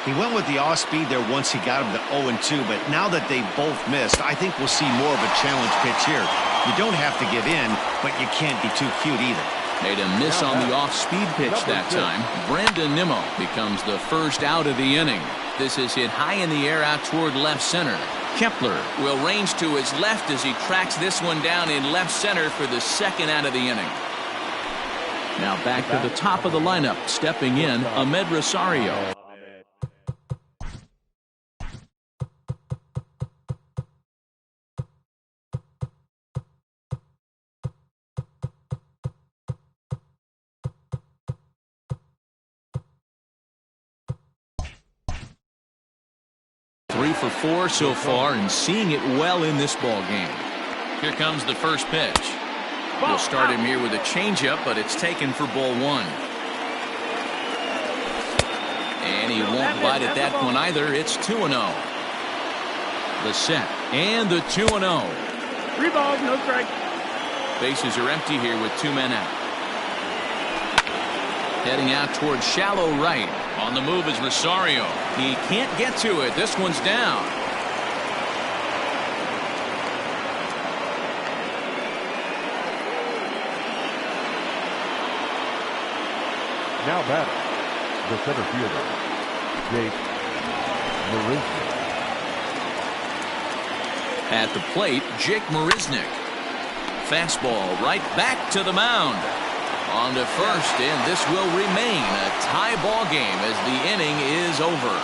He went with the off-speed there once he got him to 0-2, but now that they both missed, I think we'll see more of a challenge pitch here. You don't have to give in, but you can't be too cute either. Made a miss on the off-speed pitch that time. Brandon Nimmo becomes the first out of the inning. This is hit high in the air out toward left center. Kepler will range to his left as he tracks this one down in left center for the second out of the inning. Now back to the top of the lineup, stepping in, Ahmed Rosario. For 4 so far and seeing it well in this ball game. Here comes the first pitch. We'll start him here with a changeup, but it's taken for ball 1. And he won't bite at that one either. It's 2-0. The set and the 2-0. 3 balls, no strike. Bases are empty here with 2 men out. Heading out towards shallow right. On the move is Rosario. He can't get to it. This one's down. Now batting, the center fielder, Jake Marisnik. At the plate, Jake Marisnik. Fastball right back to the mound. On to first, and this will remain a tie ball game as the inning is over.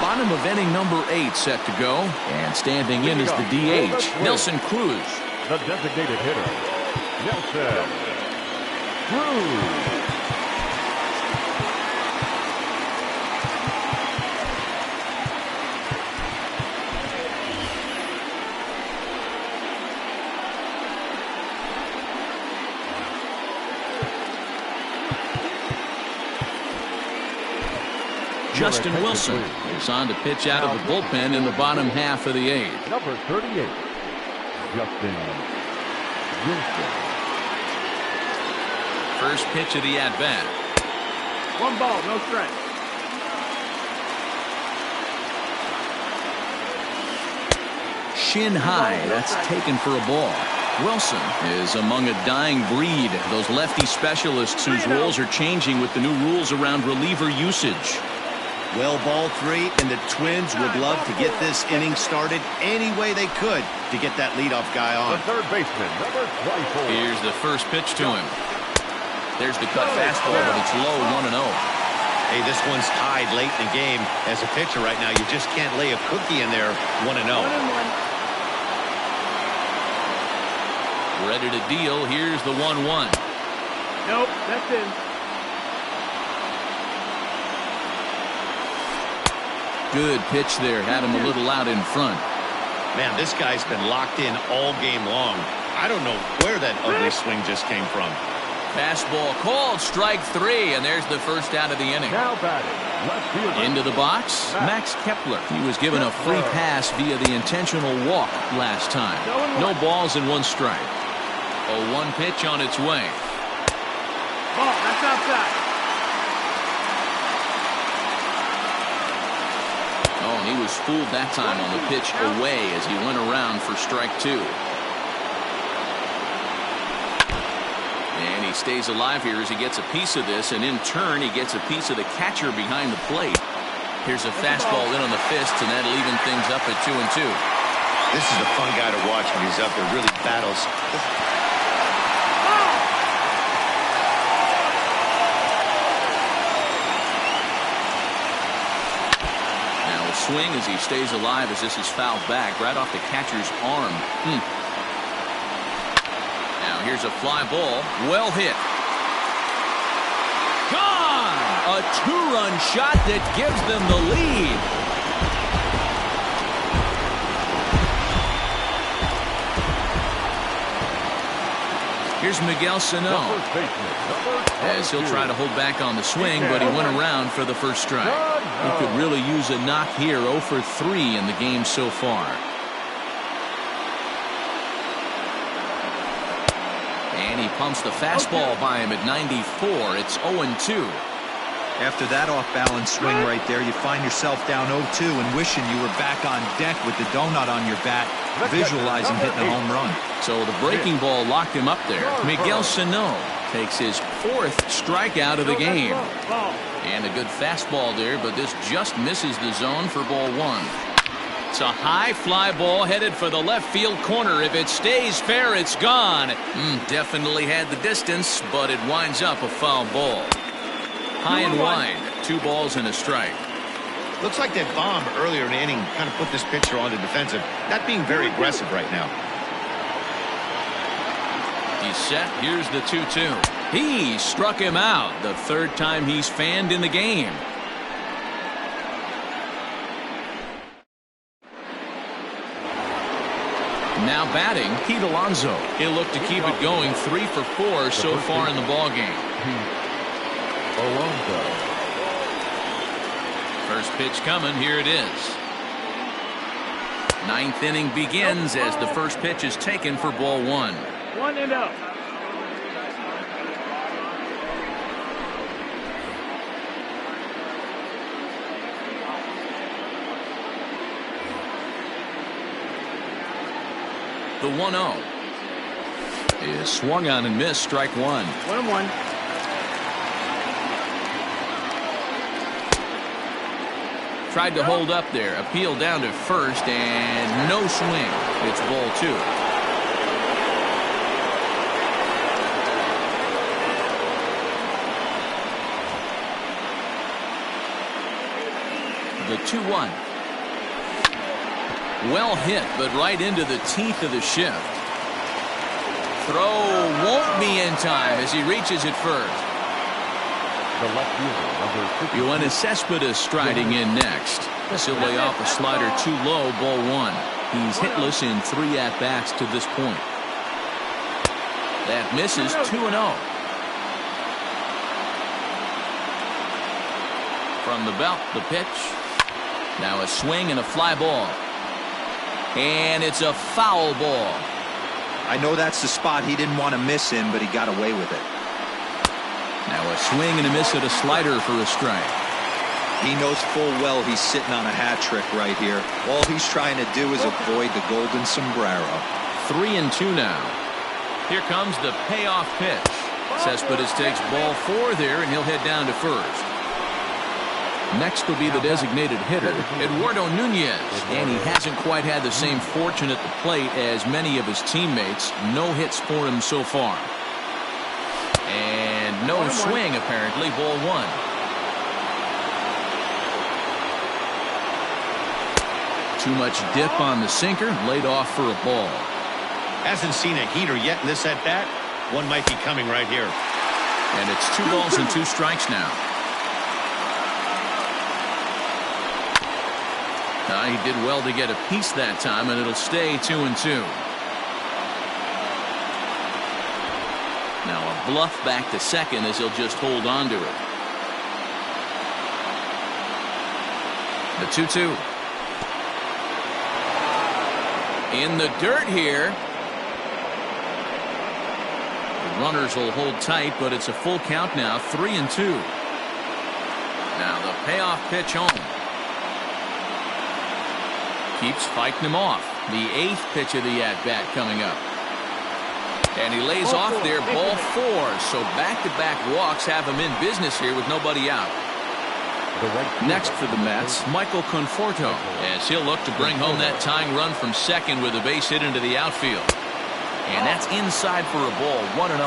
Bottom of inning number 8 set to go, and standing in is the DH, Nelson Cruz. The designated hitter, Nelson Cruz. Justin Wilson is on to pitch out of the bullpen in the bottom half of the 8th. Number 38, Justin Wilson. First pitch of the at-bat. 1 ball, no strike. Shin high, that's taken for a ball. Wilson is among a dying breed, those lefty specialists whose roles are changing with the new rules around reliever usage. Well, ball 3, and the Twins would love to get this inning started any way they could to get that leadoff guy on. The third baseman, number 24. Here's the first pitch to him. There's the cut fastball, but it's low, 1-0. Hey, this one's tied late in the game. As a pitcher right now, you just can't lay a cookie in there, 1-0. 1-1. Ready to deal. Here's the 1-1. Nope, that's in. Good pitch there. Had him a little out in front. Man, this guy's been locked in all game long. I don't know where that ugly swing just came from. Fastball called, strike 3, and there's the first out of the inning. Now batting, left fielder. Into the box, Max Kepler. He was given a free pass via the intentional walk last time. No balls and 1 strike. A 1 pitch on its way. Ball, that's outside. Oh, and he was fooled that time on the pitch away as he went around for strike 2. And he stays alive here as he gets a piece of this, and in turn he gets a piece of the catcher behind the plate. Here's a fastball in on the fist, and that'll even things up at 2-2. This is a fun guy to watch when he's up there, really battles. Swing as he stays alive as this is fouled back right off the catcher's arm. Now here's a fly ball. Well hit. Gone! A 2-run shot that gives them the lead. Here's Miguel Sano. As he'll try to hold back on the swing, but he went around for the first strike. He could really use a knock here. 0 for 3 in the game so far. And he pumps the fastball by him at 94. It's 0-2. After that off-balance swing right there, you find yourself down 0-2 and wishing you were back on deck with the donut on your bat, visualizing hitting a home run. So the breaking ball locked him up there. Miguel Sano takes his 4th strikeout of the game. And a good fastball there, but this just misses the zone for ball 1. It's a high fly ball headed for the left field corner. If it stays fair, it's gone. Definitely had the distance, but it winds up a foul ball. High and wide, 2 balls and a strike. Looks like that bomb earlier in the inning kind of put this pitcher on the defensive. Not being very aggressive right now. He's set. Here's the 2-2. He struck him out. The 3rd time he's fanned in the game. Now batting, Pete Alonso. He'll look to keep it going. 3 for 4 so far in the ballgame. Alonso. First pitch coming. Here it is. 9th inning begins as the first pitch is taken for ball 1. 1-0. The 1-0 is swung on and missed. Strike 1. 1-1. Tried to hold up there. Appeal down to first and no swing. It's ball 2. The 2-1. Well hit, but right into the teeth of the shift. Throw won't be in time as he reaches it first. The left fielder, number 50. Yoenis Cespedes striding in next. He'll lay off a slider too low, ball 1. He's hitless in 3 at-bats to this point. That misses. 2-0. From the belt, the pitch. Now a swing and a fly ball. And it's a foul ball. I know that's the spot he didn't want to miss in, but he got away with it. Now a swing and a miss at a slider for a strike. He knows full well he's sitting on a hat trick right here. All he's trying to do is avoid the golden sombrero. 3-2 now. Here comes the payoff pitch. Cespedes takes ball 4 there, and he'll head down to first. Next will be the designated hitter, Eduardo Nunez, and he hasn't quite had the same fortune at the plate as many of his teammates. No hits for him so far. And no swing, apparently. Ball 1. Too much dip on the sinker, laid off for a ball. Hasn't seen a heater yet in this at-bat. One might be coming right here. And it's 2 balls and 2 strikes now. He did well to get a piece that time, and it'll stay 2-2. Now a bluff back to second as he'll just hold on to it. The 2-2. In the dirt here. The runners will hold tight, but it's a full count now. 3-2. Now the payoff pitch home. Keeps fighting him off. The 8th pitch of the at-bat coming up. And he lays off there, ball 4. So back-to-back walks have him in business here with nobody out. Next for the Mets, Michael Conforto, as he'll look to bring home that tying run from second with a base hit into the outfield. And that's inside for a ball. 1-0.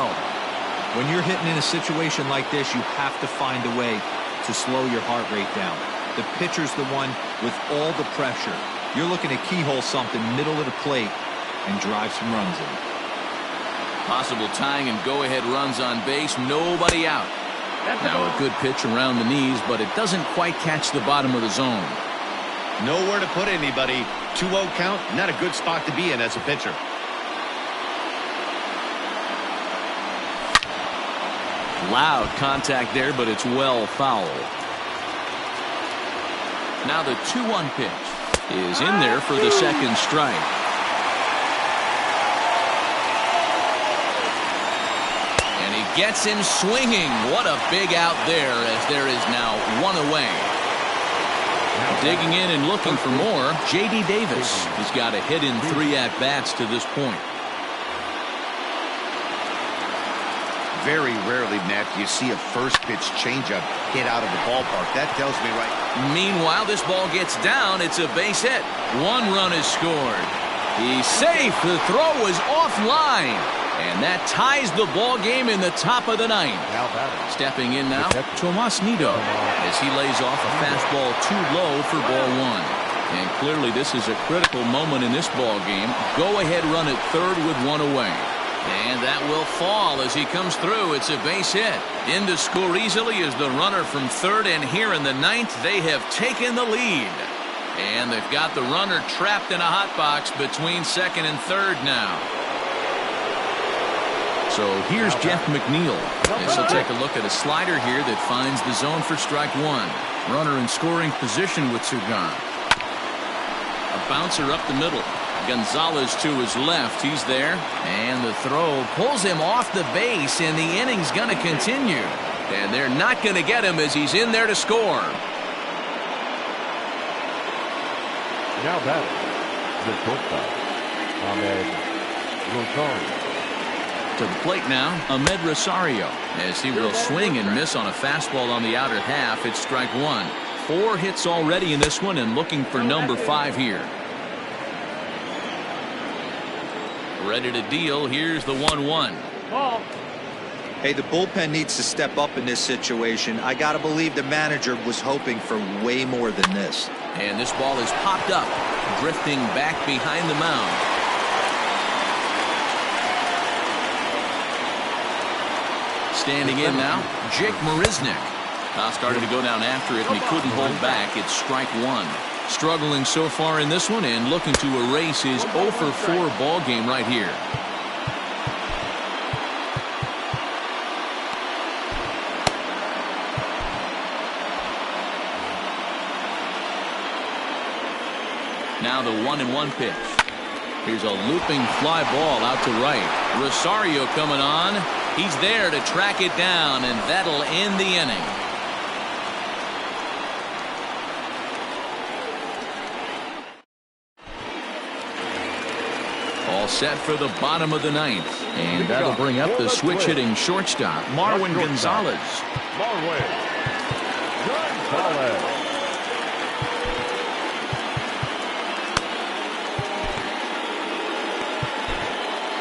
When you're hitting in a situation like this, you have to find a way to slow your heart rate down. The pitcher's the one with all the pressure. You're looking to keyhole something middle of the plate and drive some runs in. Possible tying and go-ahead runs on base. Nobody out. Now a good pitch around the knees, but it doesn't quite catch the bottom of the zone. Nowhere to put anybody. 2-0 count. Not a good spot to be in as a pitcher. Loud contact there, but it's well fouled. Now the 2-1 pitch is in there for the second strike. And he gets him swinging. What a big out there, as there is now one away. Digging in and looking for more, J.D. Davis. He's got a hit in 3 at-bats to this point. Very rarely, Matt, do you see a first pitch changeup hit out of the ballpark. That tells me right. Meanwhile, this ball gets down. It's a base hit. 1 run is scored. He's safe. The throw was offline. And that ties the ball game in the top of the 9th. Stepping in now, Tomas Nido, as he lays off a fastball too low for ball 1. And clearly this is a critical moment in this ball game. Go ahead run at third with 1 away. And that will fall as he comes through. It's a base hit. In to score easily is the runner from third, and here in the 9th they have taken the lead. And they've got the runner trapped in a hot box between second and third now. So here's Jeff McNeil, as he'll take a look at a slider here that finds the zone for strike 1. Runner in scoring position with Sugan. A bouncer up the middle. Gonzalez to his left. He's there. And the throw pulls him off the base, and the inning's going to continue. And they're not going to get him as he's in there to score. Now batting, the shortstop, Ahmed Rosario. To the plate now, Ahmed Rosario, as he will swing and miss on a fastball on the outer half. It's strike 1. 4 hits already in this one, and looking for number 5 here. Ready to deal. Here's the 1-1. Ball. Hey, the bullpen needs to step up in this situation. I gotta believe the manager was hoping for way more than this. And this ball is popped up, drifting back behind the mound. Standing in now, Jake Marisnick. Started to go down after it, and he couldn't hold back. It's strike 1. Struggling so far in this one, and looking to erase his 0 for 4 ball game right here. Now the 1-1 pitch. Here's a looping fly ball out to right. Rosario coming on. He's there to track it down, and that'll end the inning. All set for the bottom of the 9th. And that'll bring up the switch-hitting shortstop, Marwin Gonzalez. Marwin Gonzalez.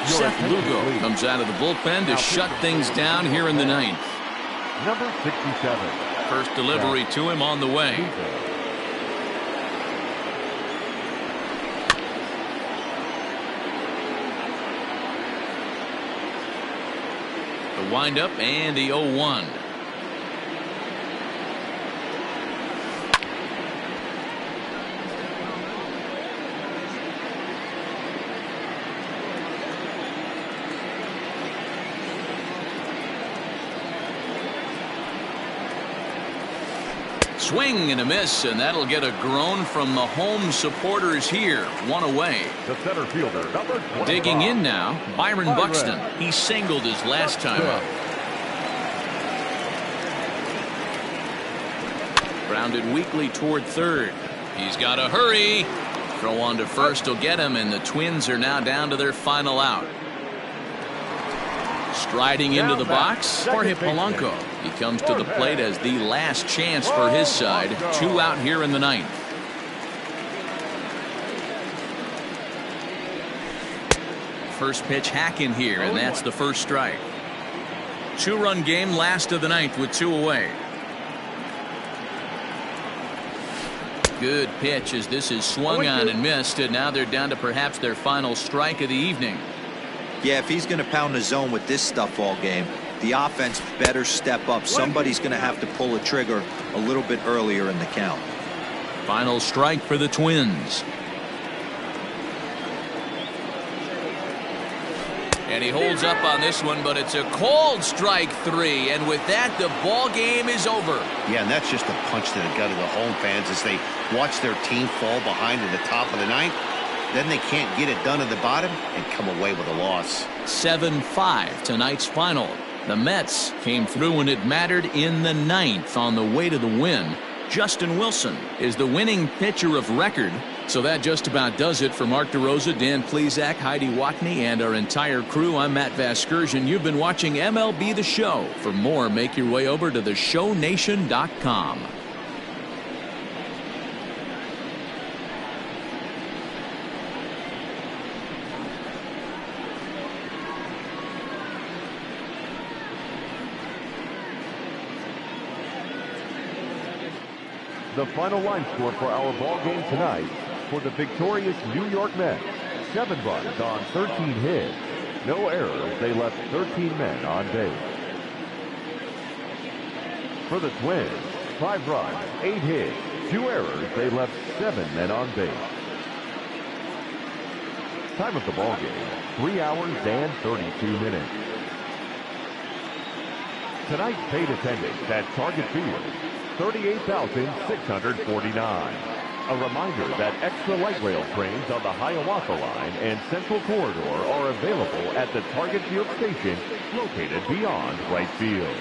Seth Lugo comes out of the bullpen to shut things down here in the 9th. Number 67. First delivery to him on the way. The windup and the 0-1. Swing and a miss, and that'll get a groan from the home supporters here. 1 away. The center fielder, number 25. Digging in now, Byron Buxton. He singled his last time up. Grounded weakly toward third. He's got to hurry. Throw on to first will get him, and the Twins are now down to their final out. Striding into the box, Jorge Polanco. He comes to the plate as the last chance for his side. 2 out here in the 9th. First pitch hack in here, and that's the first strike. 2-run game, last of the 9th with 2 away. Good pitch as this is swung on and missed, and now they're down to perhaps their final strike of the evening. Yeah, if he's going to pound the zone with this stuff all game, the offense better step up. Somebody's going to have to pull a trigger a little bit earlier in the count. Final strike for the Twins. And he holds up on this one, but it's a cold strike 3. And with that, the ball game is over. Yeah, and that's just a punch to the gut of the home fans as they watch their team fall behind in the top of the ninth. Then they can't get it done at the bottom and come away with a loss. 7-5 tonight's final. The Mets came through when it mattered in the ninth on the way to the win. Justin Wilson is the winning pitcher of record. So that just about does it for Mark DeRosa, Dan Plesac, Heidi Watney, and our entire crew. I'm Matt Vasgersian. You've been watching MLB The Show. For more, make your way over to theshownation.com. The final line score for our ball game tonight for the victorious New York Mets: 7 runs on 13 hits. No errors. They left 13 men on base. For the Twins, 5 runs, 8 hits, 2 errors. They left 7 men on base. Time of the ball game, 3 hours and 32 minutes. Tonight's paid attendance at Target Field, 38,649. A reminder that extra light rail trains on the Hiawatha Line and Central Corridor are available at the Target Field station located beyond right field.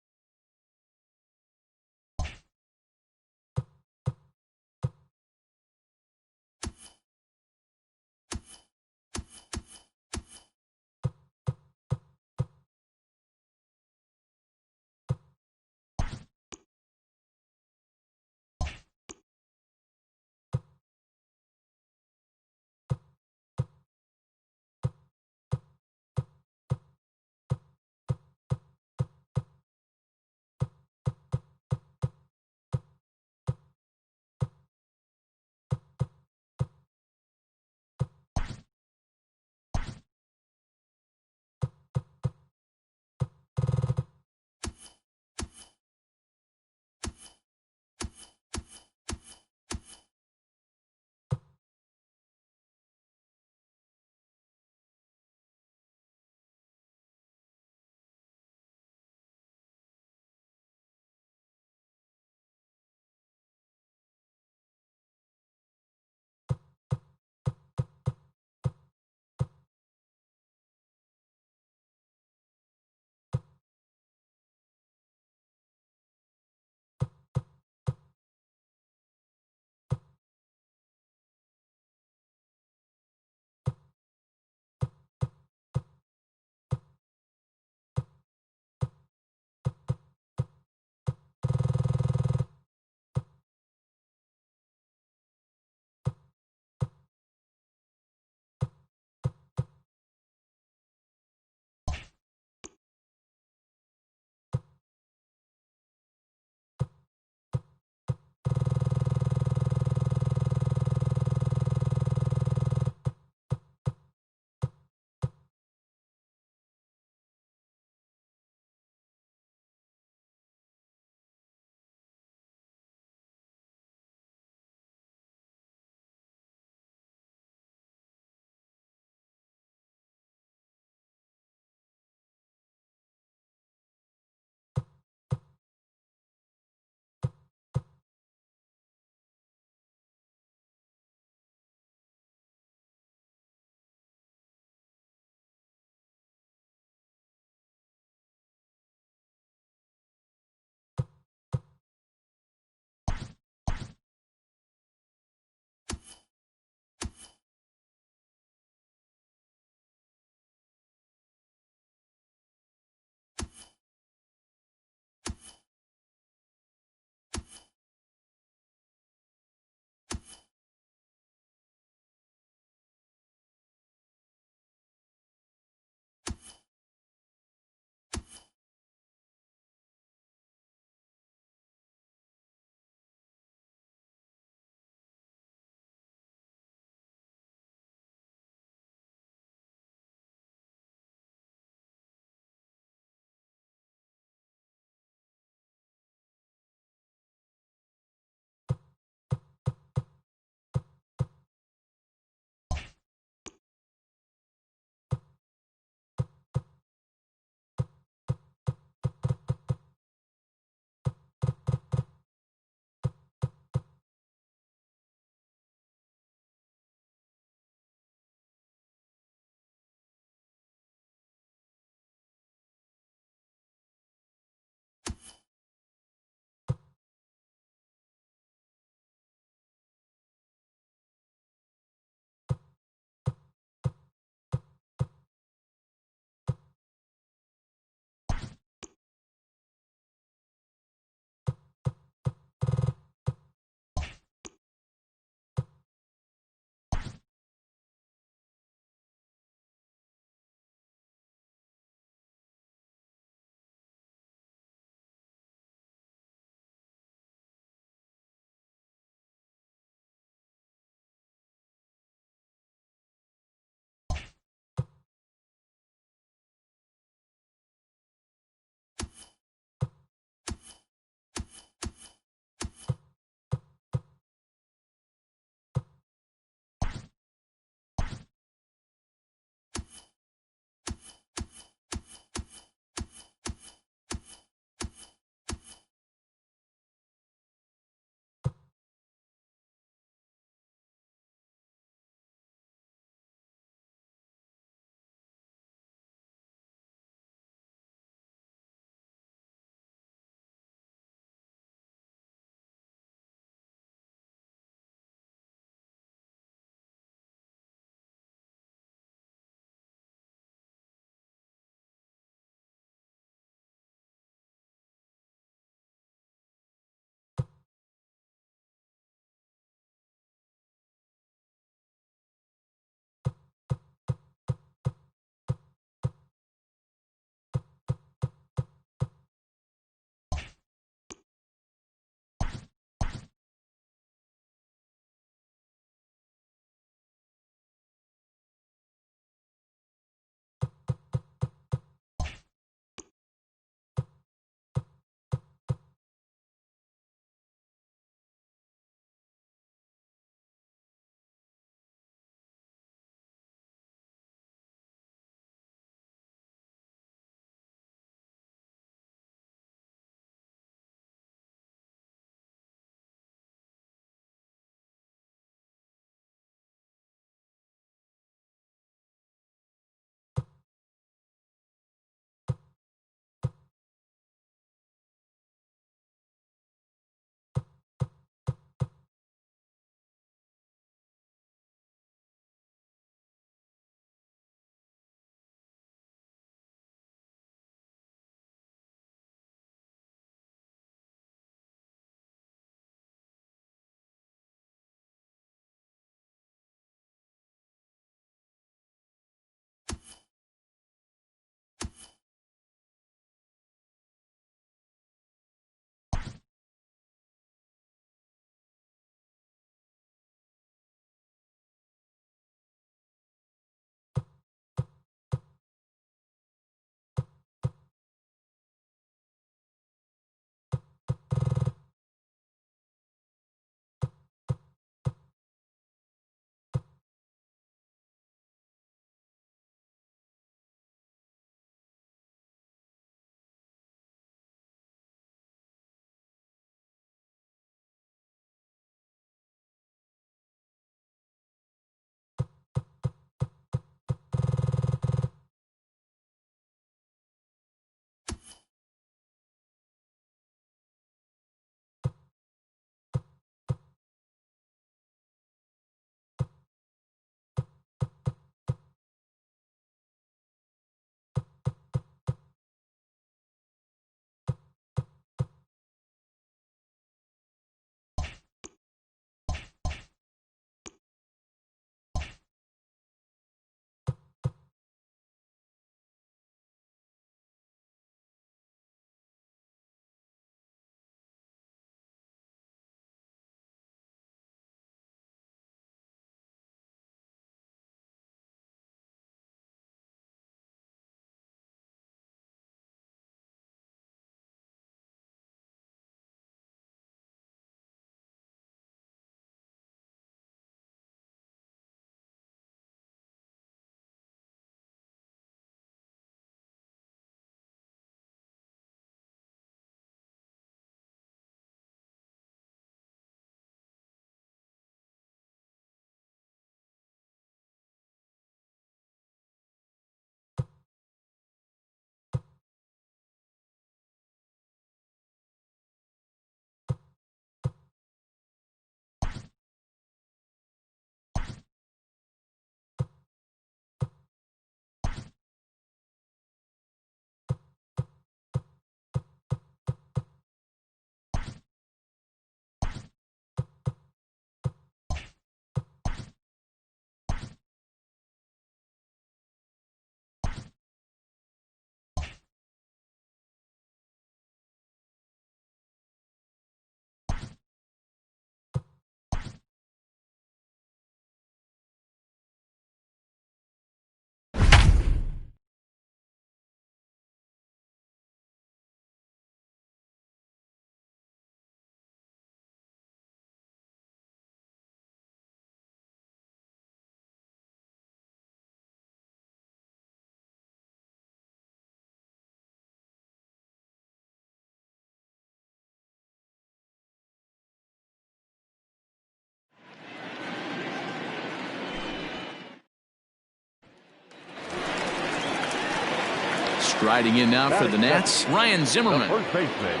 Striding in now for the Nats, Ryan Zimmerman. The first baseman,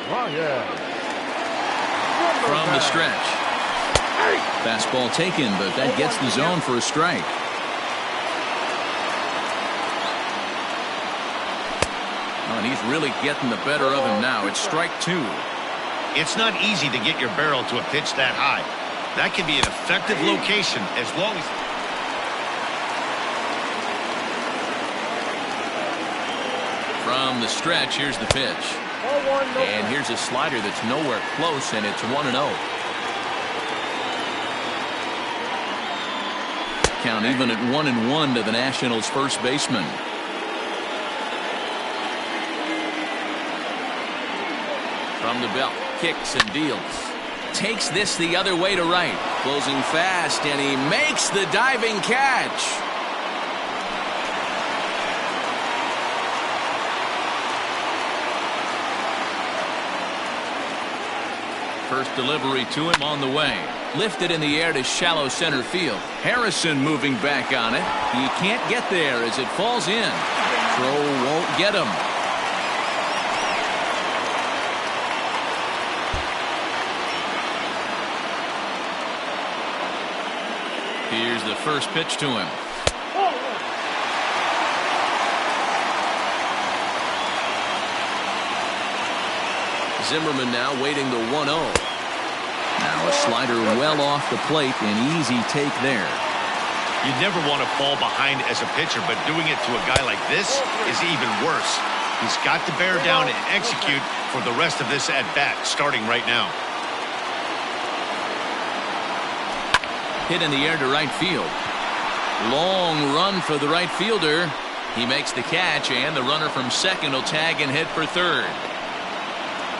Ryan. From the stretch. Fastball taken, but that gets the zone for a strike. Oh, and he's really getting the better of him now. It's strike 2. It's not easy to get your barrel to a pitch that high. That can be an effective location as long as... From the stretch, here's the pitch. And here's a slider that's nowhere close, and it's 1-0. Count even at 1-1 to the Nationals' first baseman. From the belt, kicks and deals. Takes this the other way to right. Closing fast, and he makes the diving catch. First delivery to him on the way. Lifted in the air to shallow center field. Harrison moving back on it. He can't get there as it falls in. Throw won't get him. Here's the first pitch to him. Zimmerman now waiting the 1-0. Now a slider well off the plate, an easy take there. You never want to fall behind as a pitcher, but doing it to a guy like this is even worse. He's got to bear down and execute for the rest of this at-bat, starting right now. Hit in the air to right field. Long run for the right fielder. He makes the catch, and the runner from second will tag and head for third.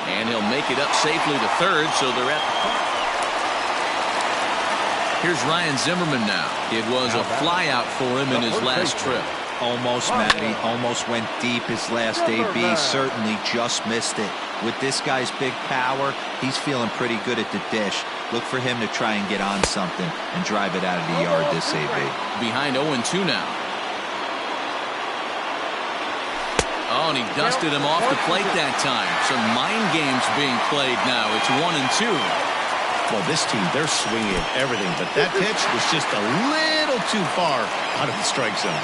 And he'll make it up safely to third, so they're at the park. Here's Ryan Zimmerman now. It was a flyout for him in his last trip. Almost, Matty. Almost went deep his last AB. Certainly just missed it. With this guy's big power, he's feeling pretty good at the dish. Look for him to try and get on something and drive it out of the yard this AB. Behind 0-2 now. Oh, and he dusted him off the plate that time. Some mind games being played now. It's 1-2. Well, this team, they're swinging at everything, but that pitch was just a little too far out of the strike zone.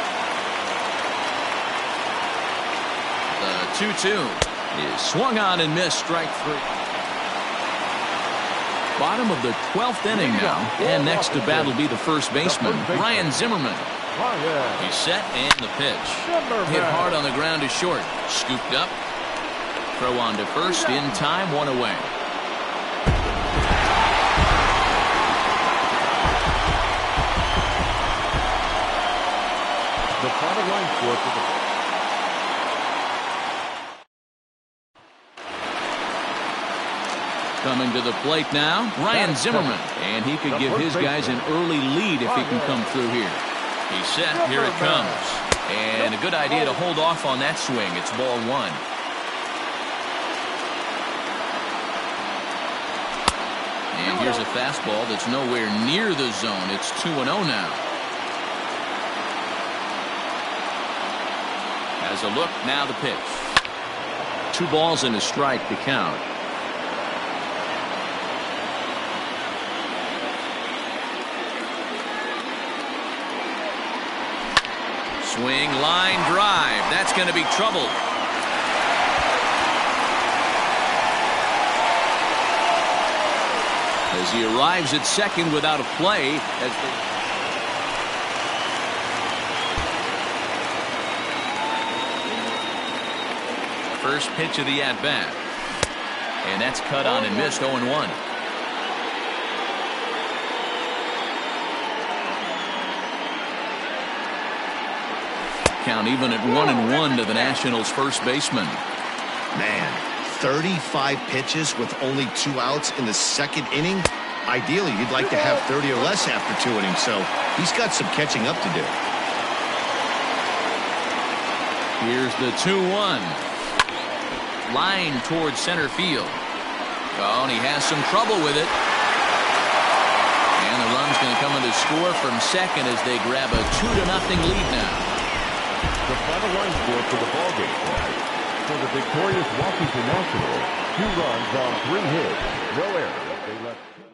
The 2-2 is swung on and missed, strike 3. Bottom of the 12th inning now, and next to bat will be the first baseman, Ryan Zimmerman. He's set, and the pitch. Hit hard on the ground to short. Scooped up. Throw on to first. In time, one away. The final line score for the... Coming to the plate now, Ryan Zimmerman. And he could give his guys an early lead if he can come through here. He's set. Here it comes. And a good idea to hold off on that swing. It's ball 1. And here's a fastball that's nowhere near the zone. It's 2-0 now. As a look, now the pitch. 2 balls and a strike to count. Swing, line, drive. That's going to be trouble. As he arrives at second without a play. First pitch of the at-bat. And that's cut on and missed, 0-1. Count even at 1-1 to the Nationals' first baseman. Man, 35 pitches with only 2 outs in the second inning. Ideally, you'd like to have 30 or less after 2 innings, so he's got some catching up to do. Here's the 2-1. Line towards center field. Oh, and he has some trouble with it. And the run's going to come in to score from second as they grab a 2-0 lead now. The final line score for the ballgame tonight. For the victorious Washington Nationals, 2 runs on 3 hits, no errors. They left